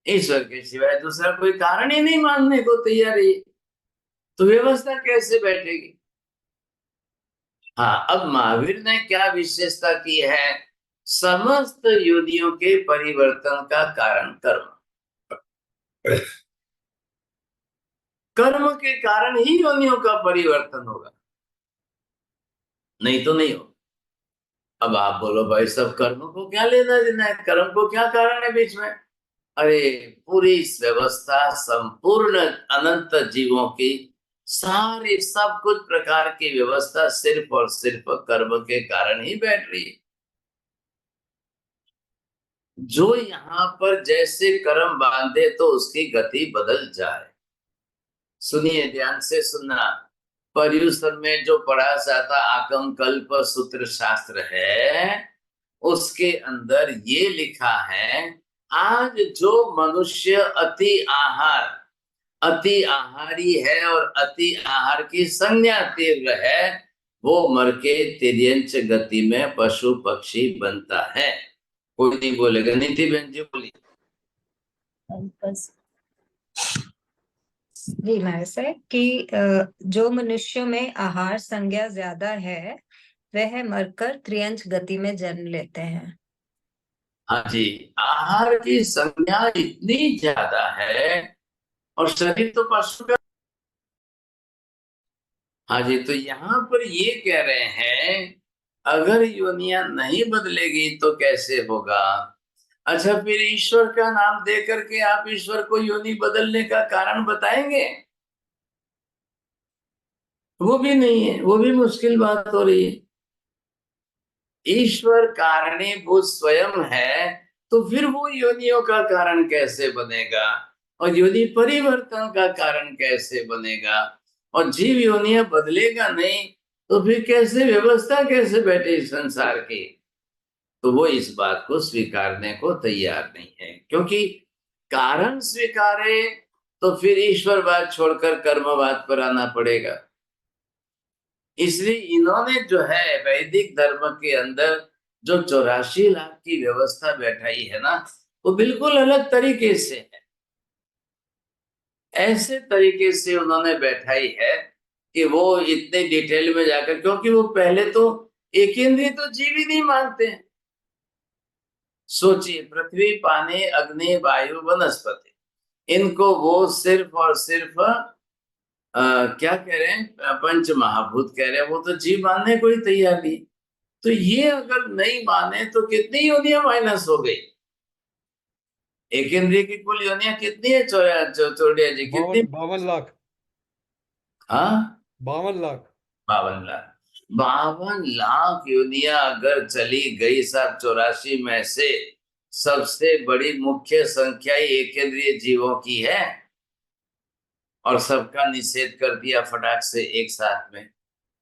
Speaker 1: ईश्वर के सिवाय दूसरा कोई कारण ही नहीं मानने को तैयार है, तो व्यवस्था कैसे बैठेगी? हाँ, अब महावीर ने क्या विशेषता की है, समस्त योनियों के परिवर्तन का कारण कर्म, कर्म के कारण ही योनियों का परिवर्तन होगा, नहीं तो नहीं होगा। अब आप बोलो भाई सब कर्म को क्या लेना देना है, कर्म को क्या कारण है बीच में? अरे पूरी व्यवस्था संपूर्ण अनंत जीवों की सारी सब कुछ प्रकार की व्यवस्था सिर्फ और सिर्फ कर्म के कारण ही बैठ रही है। जो यहाँ पर जैसे कर्म बांधे तो उसकी गति बदल जाए, सुनिए, ध्यान से सुनना। पर्युषण में जो पढ़ा जाता आगम कल्प सूत्र शास्त्र है, उसके अंदर ये लिखा है, आज जो मनुष्य अति आहारी है और अति आहार की संज्ञा तीव्र है, वो मर के तिर्यंच गति में पशु पक्षी बनता है। कोई नहीं बोलेगा। नीति बहन जी बोलिए।
Speaker 3: बस
Speaker 7: जी मैं से कि जो मनुष्य में आहार संज्ञा ज्यादा है वह मरकर त्रियंच गति में जन्म लेते हैं।
Speaker 1: हाँ जी, आहार की संज्ञा इतनी ज्यादा है और शरीर तो पशु का। हाँ जी, तो यहाँ पर ये कह रहे हैं, अगर योनियां नहीं बदलेगी तो कैसे होगा? अच्छा, फिर ईश्वर का नाम दे करके आप ईश्वर को योनि बदलने का कारण बताएंगे? वो भी नहीं है, वो भी मुश्किल बात हो रही है। ईश्वर कारणीभूत स्वयं है, तो फिर वो योनियों का कारण कैसे बनेगा? और योनि परिवर्तन का कारण कैसे बनेगा? और जीव योनियां बदलेगा नहीं तो फिर कैसे व्यवस्था कैसे बैठे इस संसार की? तो वो इस बात को स्वीकारने को तैयार नहीं है, क्योंकि कारण स्वीकारे तो फिर ईश्वरवाद छोड़कर कर्मवाद पर आना पड़ेगा। इसलिए इन्होंने जो है वैदिक धर्म के अंदर जो 84 लाख की व्यवस्था बैठाई है ना, वो बिल्कुल अलग तरीके से है। ऐसे तरीके से उन्होंने बैठाई है कि वो इतने डिटेल में जाकर, क्योंकि वो पहले तो एक इंद्रिय तो जीव ही नहीं मानते हैं। सोचिए, पृथ्वी पानी अग्नि वायु वनस्पति, इनको वो सिर्फ और सिर्फ क्या कह रहे हैं, पंच महाभूत कह रहे हैं। वो तो जीव मानने को ही तैयार नहीं। तो ये अगर नहीं माने तो कितनी योनियां माइनस हो गई? एक इंद्रिय की कुल योनियां कितनी है चौड़िया जी, कितनी?
Speaker 11: 52 लाख।
Speaker 1: हाँ,
Speaker 11: 52 लाख।
Speaker 1: 52 लाख। 52 लाख योनियां अगर चली गई साहब 84 में से, सबसे बड़ी मुख्य संख्या एक इंद्रिय जीवों की है, और सबका निषेध कर दिया फटाक से एक साथ में,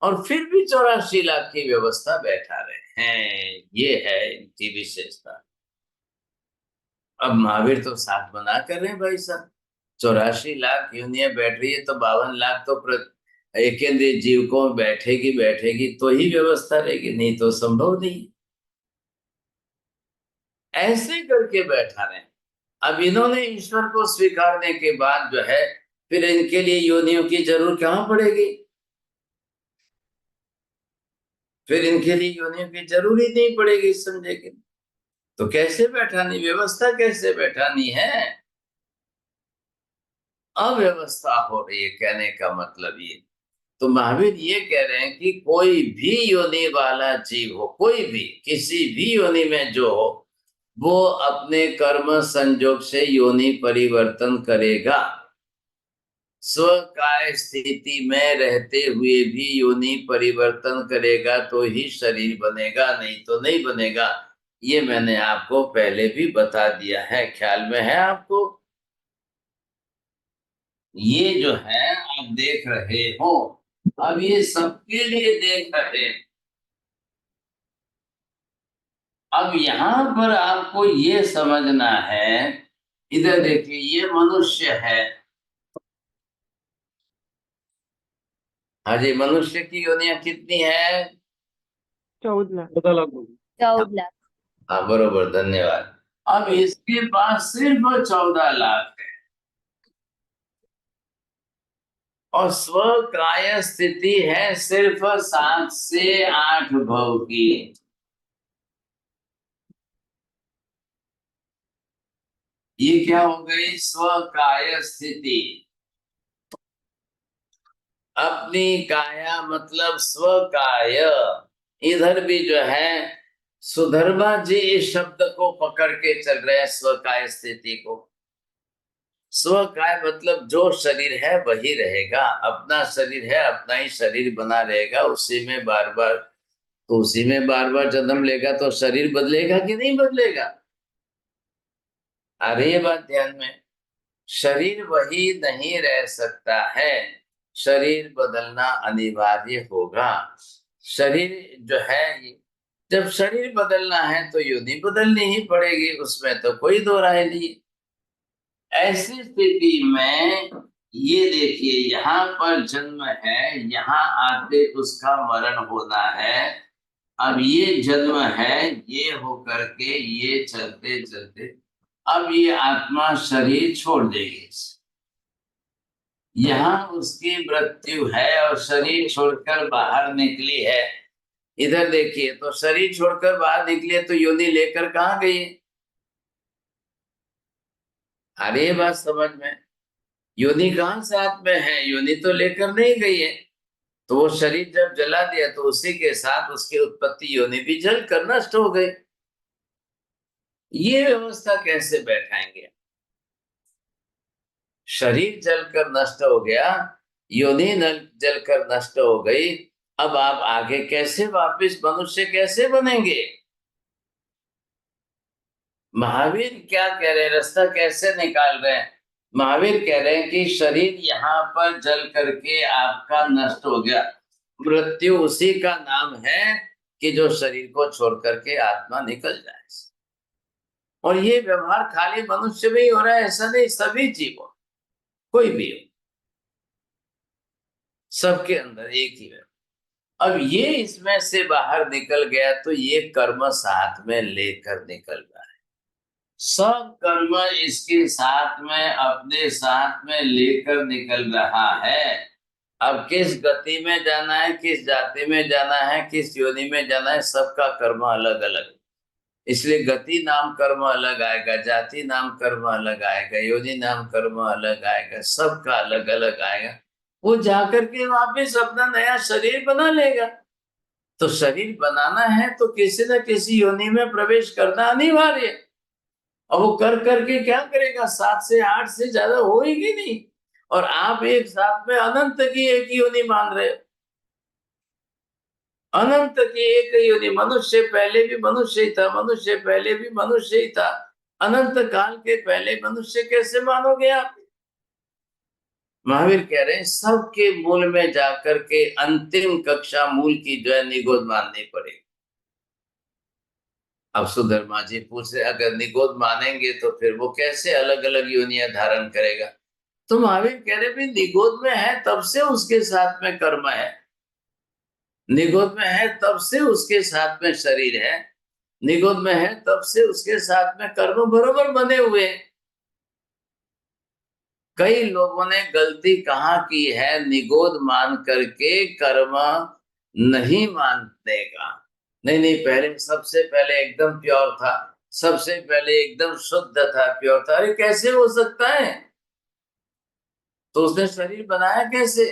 Speaker 1: और फिर भी 84 लाख की व्यवस्था बैठा रहे हैं। ये है इनकी विशेषता। अब महावीर तो साथ बना कर रहे हैं भाई साहब। 84 लाख योनियां बैठ रही है तो 52 लाख तो एक इंद्रिय जीव को बैठेगी तो ही व्यवस्था रहेगी, नहीं तो संभव नहीं। ऐसे करके बैठा रहे। अब इन्होंने ईश्वर को स्वीकारने के बाद जो है, फिर इनके लिए योनियों की जरूरत कहां पड़ेगी? फिर इनके लिए योनियों की जरूरत नहीं पड़ेगी, समझेंगे? तो कैसे बैठानी व्यवस्था, कैसे बैठानी है? अव्यवस्था हो रही है, कहने का मतलब ये। तो महावीर ये कह रहे हैं कि कोई भी योनि वाला जीव हो, कोई भी किसी भी योनि में जो हो, वो अपने कर्म संजोग से योनि परिवर्तन करेगा। स्वकाय स्थिति में रहते हुए भी योनि परिवर्तन करेगा तो ही शरीर बनेगा, नहीं तो नहीं बनेगा। ये मैंने आपको पहले भी बता दिया है, ख्याल में है आपको? ये जो है आप देख रहे हो, अब ये सबके लिए देख रहे हैं। अब यहाँ पर आपको ये समझना है, इधर देखिए, ये मनुष्य है। हाँ जी, मनुष्य की योनियां कितनी है?
Speaker 4: 14 लाख।
Speaker 8: 14 लाख।
Speaker 3: 14 लाख।
Speaker 1: हाँ बरोबर, धन्यवाद। अब इसके पास सिर्फ 14 लाख है, और स्वकाय स्थिति है सिर्फ 7 से 8 भव की। ये क्या हो गई? स्वकाय स्थिति। अपनी काया मतलब स्वकाय। इधर भी जो है सुधर्मा जी इस शब्द को पकड़ के चल रहे हैं, स्वकाय स्थिति को। स्वकाय मतलब जो शरीर है वही रहेगा, अपना शरीर है, अपना ही शरीर बना रहेगा, उसी में बार बार, तो उसी में बार बार जन्म लेगा, तो शरीर बदलेगा कि नहीं बदलेगा? आ रही है बात ध्यान में? शरीर वही नहीं रह सकता है, शरीर बदलना अनिवार्य होगा। शरीर जो है, जब शरीर बदलना है तो योनि बदलनी ही पड़ेगी, उसमें तो कोई दो राय नहीं। ऐसी स्थिति में ये देखिए, यहाँ पर जन्म है, यहाँ आते उसका मरण होना है। अब ये जन्म है, ये होकर के ये चलते चलते अब ये आत्मा शरीर छोड़ देगी। यहाँ उसकी मृत्यु है और शरीर छोड़कर बाहर निकली है। इधर देखिए, तो शरीर छोड़कर बाहर निकली है तो योनि लेकर कहाँ गई? अरे ये बात समझ में, योनि कहाँ साथ में है? योनि तो लेकर नहीं गई है। तो वो शरीर जब जला दिया तो उसी के साथ उसकी उत्पत्ति योनि भी जल कर नष्ट हो गई। ये व्यवस्था कैसे बैठाएंगे? शरीर जलकर नष्ट हो गया, योनि जलकर नष्ट हो गई, अब आप आगे कैसे वापस मनुष्य कैसे बनेंगे? महावीर क्या कह रहे हैं, रास्ता कैसे निकाल रहे हैं? महावीर कह रहे हैं कि शरीर यहाँ पर जल करके आपका नष्ट हो गया, मृत्यु उसी का नाम है कि जो शरीर को छोड़ करके आत्मा निकल जाए। और ये व्यवहार खाली मनुष्य में ही हो रहा है ऐसा नहीं, सभी जीवों, कोई भी हो, सबके अंदर एक ही है। अब ये इसमें से बाहर निकल गया तो ये कर्म साथ में लेकर निकल रहा है, सब कर्म इसके साथ में अपने साथ में लेकर निकल रहा है। अब किस गति में जाना है, किस जाति में जाना है, किस योनि में जाना है, सबका कर्म अलग अलग, इसलिए गति नाम कर्म अलग आएगा, जाति नाम कर्म अलग आएगा, योनि नाम कर्म अलग आएगा, सबका अलग अलग आएगा। वो जाकर के वापिस अपना नया शरीर बना लेगा। तो शरीर बनाना है तो किसी न किसी योनि में प्रवेश करना अनिवार्य है। और वो कर करके क्या करेगा? 7 से 8 से ज्यादा होएगी नहीं। और आप एक साथ में अनंत की एक योनि मान रहे हो, अनंत की एक योनि। मनुष्य पहले भी मनुष्य ही था, मनुष्य पहले भी मनुष्य ही था, अनंत काल के पहले मनुष्य कैसे मानोगे आप? महावीर कह रहे हैं सबके मूल में जाकर के अंतिम कक्षा मूल की जो है निगोद माननी पड़ेगी। अब सुधर्मा जी पूछ रहे, अगर निगोद मानेंगे तो फिर वो कैसे अलग अलग योनियां धारण करेगा? तो महावीर कह रहे भी निगोद में है तब से उसके साथ में कर्म है, निगोद में है तब से उसके साथ में शरीर है, निगोद में है तब से उसके साथ में कर्म बरोबर बने हुए हैं। कई लोगों ने गलती कहाँ की है, निगोद मान करके कर्म नहीं मानने का। नहीं नहीं, पहले सबसे पहले एकदम प्योर था, सबसे पहले एकदम शुद्ध था, प्योर था। अरे कैसे हो सकता है? तो उसने शरीर बनाया कैसे?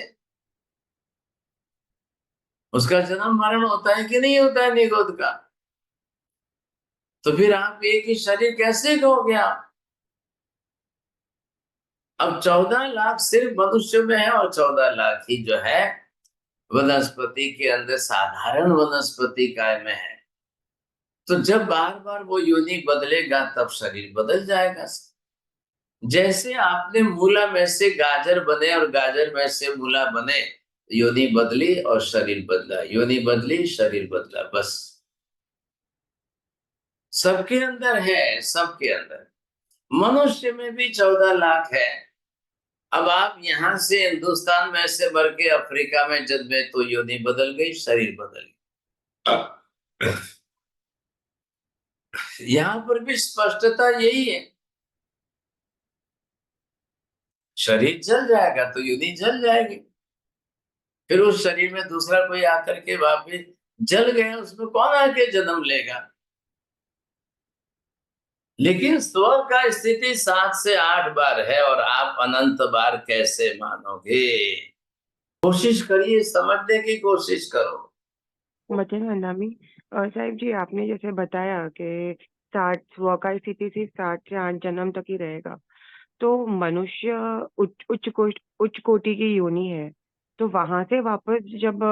Speaker 1: उसका जन्म मरण होता है कि नहीं होता है निगोद का? तो फिर आप एक ही शरीर कैसे कहोगे आप? अब 14 लाख सिर्फ मनुष्य में है और 14 लाख ही जो है वनस्पति के अंदर साधारण वनस्पति काय में है। तो जब बार बार वो योनि बदलेगा तब शरीर बदल जाएगा। जैसे आपने मूला में से गाजर बने और गाजर में से मूला बने, योनि बदली और शरीर बदला, योनि बदली शरीर बदला, बस। सबके अंदर है, सबके अंदर। मनुष्य में भी 14 लाख है। अब आप यहाँ से हिंदुस्तान में से भर के अफ्रीका में जन्मे तो योनि बदल गई, शरीर बदल गई। यहाँ पर भी स्पष्टता यही है, शरीर जल जाएगा तो योनि जल जाएगी। फिर उस शरीर में दूसरा कोई आकर के वापिस जल गया, उसमें कौन आके जन्म लेगा? लेकिन स्व का स्थिति 7 से 8 बार है और आप अनंत बार कैसे मानोगे? कोशिश करिए, समझने की कोशिश करो।
Speaker 4: वचन वंदामी साहिब जी, आपने जैसे बताया कि 60 स्व का स्थिति से 60 से 8 जन्म तक ही रहेगा, तो मनुष्य उच्च कोटि की योनि है, तो वहां से वापस जब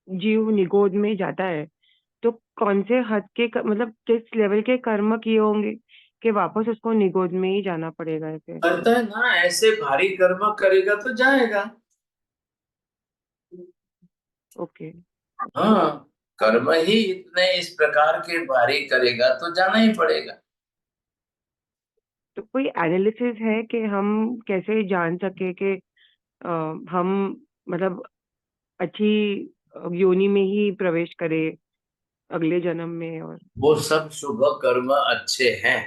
Speaker 4: जीव निगोद में जाता है तो कौन से हद के मतलब किस लेवल के कर्म किए होंगे कि वापस उसको निगोद में ही जाना पड़ेगा ऐसे?
Speaker 1: करता है ना, ऐसे भारी कर्म करेगा तो जाएगा।
Speaker 4: ओके।
Speaker 1: हाँ, कर्म ही इतने इस प्रकार के भारी करेगा तो जाना ही पड़ेगा।
Speaker 4: तो कोई एनालिसिस है कि हम कैसे जान सके कि हम मतलब अच्छी योनि में ही प्रवेश करें अगले जन्म में? और
Speaker 1: वो सब शुभ कर्म अच्छे हैं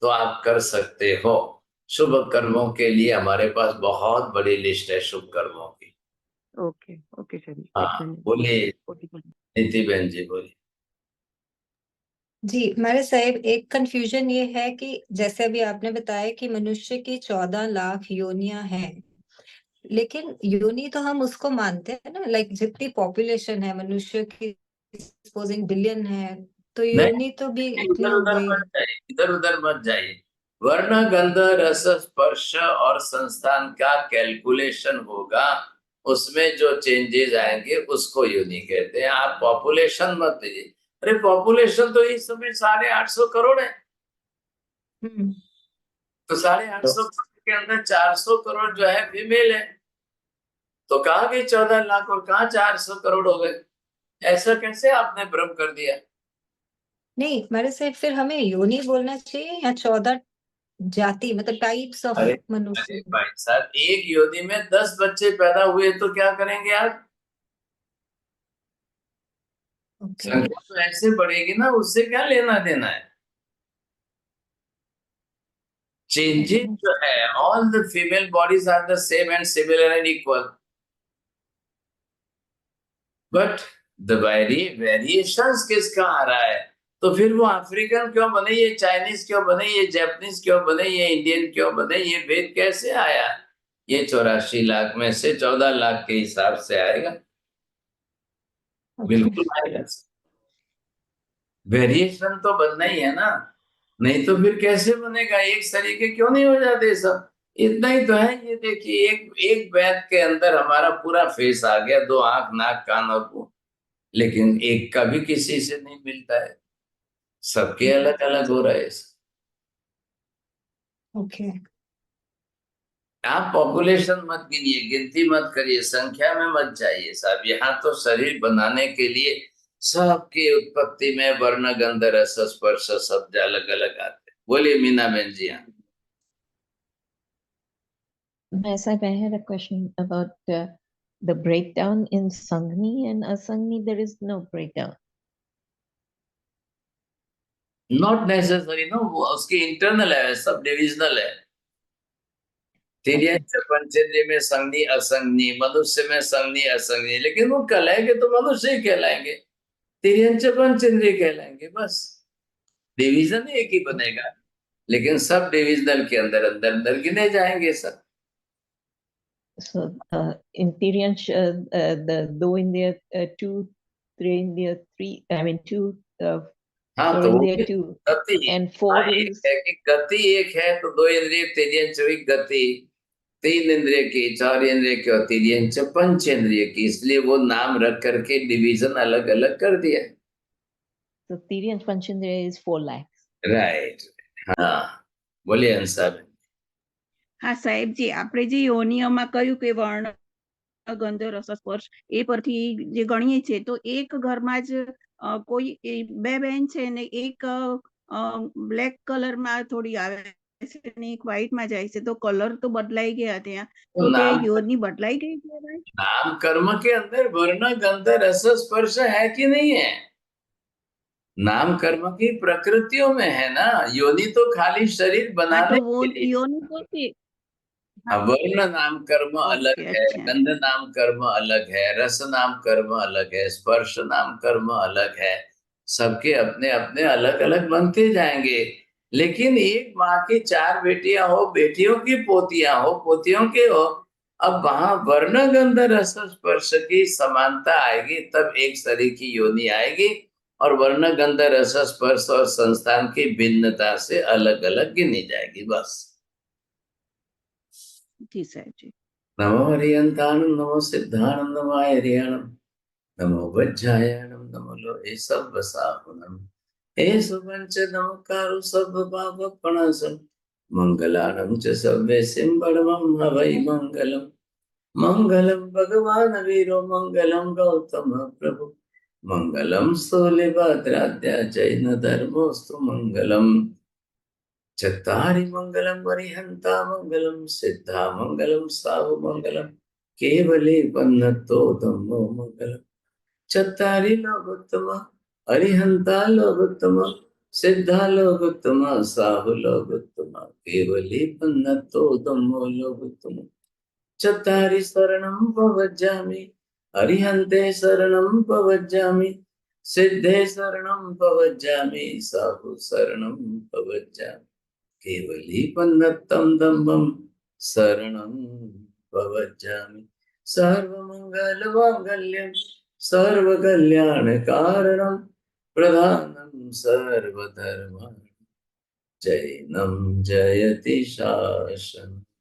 Speaker 1: तो आप कर सकते हो। शुभ कर्मों के लिए हमारे पास बहुत बड़ी लिस्ट है शुभ कर्मों की।
Speaker 4: ओके ओके सर, एक
Speaker 1: हाँ,
Speaker 4: मिनट।
Speaker 1: बोलिए
Speaker 4: ओके सर।
Speaker 1: नीति बहन जी, बोलिए।
Speaker 7: जी मेरे साहब, एक कंफ्यूजन ये है कि जैसे अभी आपने बताया कि मनुष्य की 14 लाख योनियां हैं, लेकिन योनि तो हम उसको मानते हैं ना, लाइक जितनी पॉपुलेशन है मनुष्य की, सपोजिंग बिलियन है, तो योनि तो भी इतनी
Speaker 1: इधर
Speaker 7: हो
Speaker 1: उधर
Speaker 7: गई।
Speaker 1: मत जाइए, इधर उधर मत जाइए। वर्ण गंध रस स्पर्श और संस्थान का कैलकुलेशन होगा, उसमें जो चेंजेस आएंगे उसको योनि कहते हैं। आप पॉपुलेशन मत लीजिए। अरे पॉपुलेशन तो इस समय 850 करोड़ है,
Speaker 7: हम्म।
Speaker 1: तो 850 करोड़ के अंदर 400 करोड़ जो है फीमेल है, तो कहाँ गई 14 लाख और कहाँ 400 करोड़ हो गए? ऐसा कैसे आपने भ्रम कर दिया?
Speaker 7: नहीं मेरे से फिर हमें योनि बोलना चाहिए या 14 जाति, मतलब टाइप्स ऑफ
Speaker 1: अरे अरे
Speaker 7: मनुष्य?
Speaker 1: भाई साहब, एक योनि में 10 बच्चे पैदा हुए तो क्या करेंगे आप?
Speaker 7: ओके।
Speaker 1: संख्या तो ऐसे बढ़ेगी ना, उससे क्या लेना देना है? चेंजेस जो है, all the female bodies are the same and similar and equal, but the variations किसका आ रहा है? तो फिर वो अफ्रीकन क्यों बने, ये चाइनीज क्यों बने, ये जापानीज क्यों बने, ये इंडियन क्यों बने? ये भेद कैसे आया? ये 84 लाख में से 14 लाख के हिसाब से आएगा, बिल्कुल आएगा। वेरिएशन तो बनना ही है ना, नहीं तो फिर कैसे बनेगा? एक तरीके क्यों नहीं हो जाते सब? इतना ही तो है। ये देखिए, एक एक बैग के अंदर हमारा पूरा फेस आ गया, 2 आंख, नाक, कान और मुंह, लेकिन एक का भी किसी से नहीं मिलता है, सबके अलग अलग हो रहे हैं।
Speaker 7: ओके।
Speaker 1: आप पॉपुलेशन मत गिनिए, गिनती मत करिए, संख्या में मत जाइए साहब। यहाँ तो शरीर बनाने के लिए सबकी उत्पत्ति में वर्ण गंध रस स्पर्श शब्द अलग अलग आते हैं। बोलिए मीना बहन जी। यहाँ
Speaker 11: Yes, I had a question about the breakdown in Sangni and Asangni. There is no breakdown.
Speaker 1: Not necessary no, वो उसकी इंटरनल है, सब डिविजनल है। तिर्यंच पंचेंद्रिय में संगनी असंगनी, मनुष्य में संगनी असंगनी, लेकिन वो कहलाएंगे तो मनुष्य ही कहलाएंगे, तिर्यंच पंचेंद्रिय कहलाएंगे, बस। डिवीजन एक ही बनेगा, लेकिन सब डिविजनल के अंदर अंदर अंदर गिने जाएंगे सब।
Speaker 11: So in Tiryans, the though in there 2, 3 in there 3. I mean 2.
Speaker 1: हाँ,
Speaker 11: So
Speaker 1: तो
Speaker 11: in
Speaker 1: वो
Speaker 11: there
Speaker 1: भी
Speaker 11: 2
Speaker 1: गति
Speaker 11: and 4
Speaker 1: एक
Speaker 11: is
Speaker 1: है कि गति एक है, तो 2 इंद्रिय तिर्यंच हुई गति, 3 इंद्रिय की, 4 इंद्रिय की और तिर्यंच पंच इंद्रिय की, इसलिए वो नाम रख करके डिवीजन अलग अलग कर दिया।
Speaker 11: so Tiryans Panchandra is 4 lakhs.
Speaker 1: Right. हाँ, बोलिए हंसा बेन।
Speaker 12: હા સાહેબજી, આપણે જે યોનિઓમાં કહ્યું કે વર્ણ ગંધ રસ સ્પર્શ એ પરથી જે ગણીએ છે, તો એક ઘરમાં જ કોઈ બે બહેન છે ને એક બ્લેક કલરમાં થોડી આવે છે ને એક વ્હાઈટમાં જાય છે, તો કલર તો બદલાઈ ગયા ત્યાં,
Speaker 1: तो
Speaker 12: તો તે
Speaker 1: नाम
Speaker 12: યોની बदलाई गई कહેવાય?
Speaker 1: नाम कर्म के अंदर वर्ण गंध रस स्पर्श है कि नहीं है? नाम कर्म की प्रकृतियों में है ना, योनि तो खाली शरीर
Speaker 12: हाँ,
Speaker 1: बनाने
Speaker 12: तो वो
Speaker 1: के लिए।
Speaker 12: योनि तो थी। हाँ,
Speaker 1: हाँ, वर्ण नाम कर्म अलग
Speaker 12: ओके,
Speaker 1: है,
Speaker 12: अच्छा।
Speaker 1: गंध नाम कर्म अलग है, रस नाम कर्म अलग है, स्पर्श नाम कर्म अलग है। सबके अपने अपने अलग अलग बनते जाएंगे, लेकिन एक माँ की 4 बेटियां हो, बेटियों की पोतियां हो, पोतियों के हो, अब वहां वर्ण गंध रस स्पर्श की समानता आएगी, तब एक शरीर की योनि आएगी, और वर्ण गंध रस स्पर्श और संस्थान की भिन्नता से अलग अलग गिनी जाएगी, बस।
Speaker 12: जी साहब जी।
Speaker 1: नमो हरियंताणं, नमो सिद्धानंदमाय हरियाणं, नमो वज्रायणं, नमो लोहे सब्बसाहुणं, एषु पञ्चदमकारु सर्वपापप्रणाशम् मङ्गलानं च सर्वेसिं परमं हवै मङ्गलम् मङ्गलं भगवान् वीरो मङ्गलं गौतम प्रभु मङ्गलं स्थूलिभद्राद्या जैन धर्मोऽस्तु मङ्गलम् चत्वारि मङ्गलं वरिहन्ता मङ्गलं सिद्धा मङ्गलं साहु मङ्गलं केवले वन्नतो धम्मो मङ्गलम् चत्वारि लोकोत्तम अरिहंता लोकोत्तम सिद्धा लोकोत्तम साहु लोकोत्तम केवली पन्नतो धम्मो लोकोत्तम चत्वारि शरणं प्रवज्जामि अरिहन्ते शरणं प्रवज्जामि सिद्धे शरणं प्रवज्जामि साहु शरणं प्रवज्जामि केवली पन्नतं धम्मं शरणं प्रवज्जामि सर्वमङ्गलमाङ्गल्यं सर्वकल्याणकारणं प्रधानं सर्वधर्माणां जैनं जयति शासनम्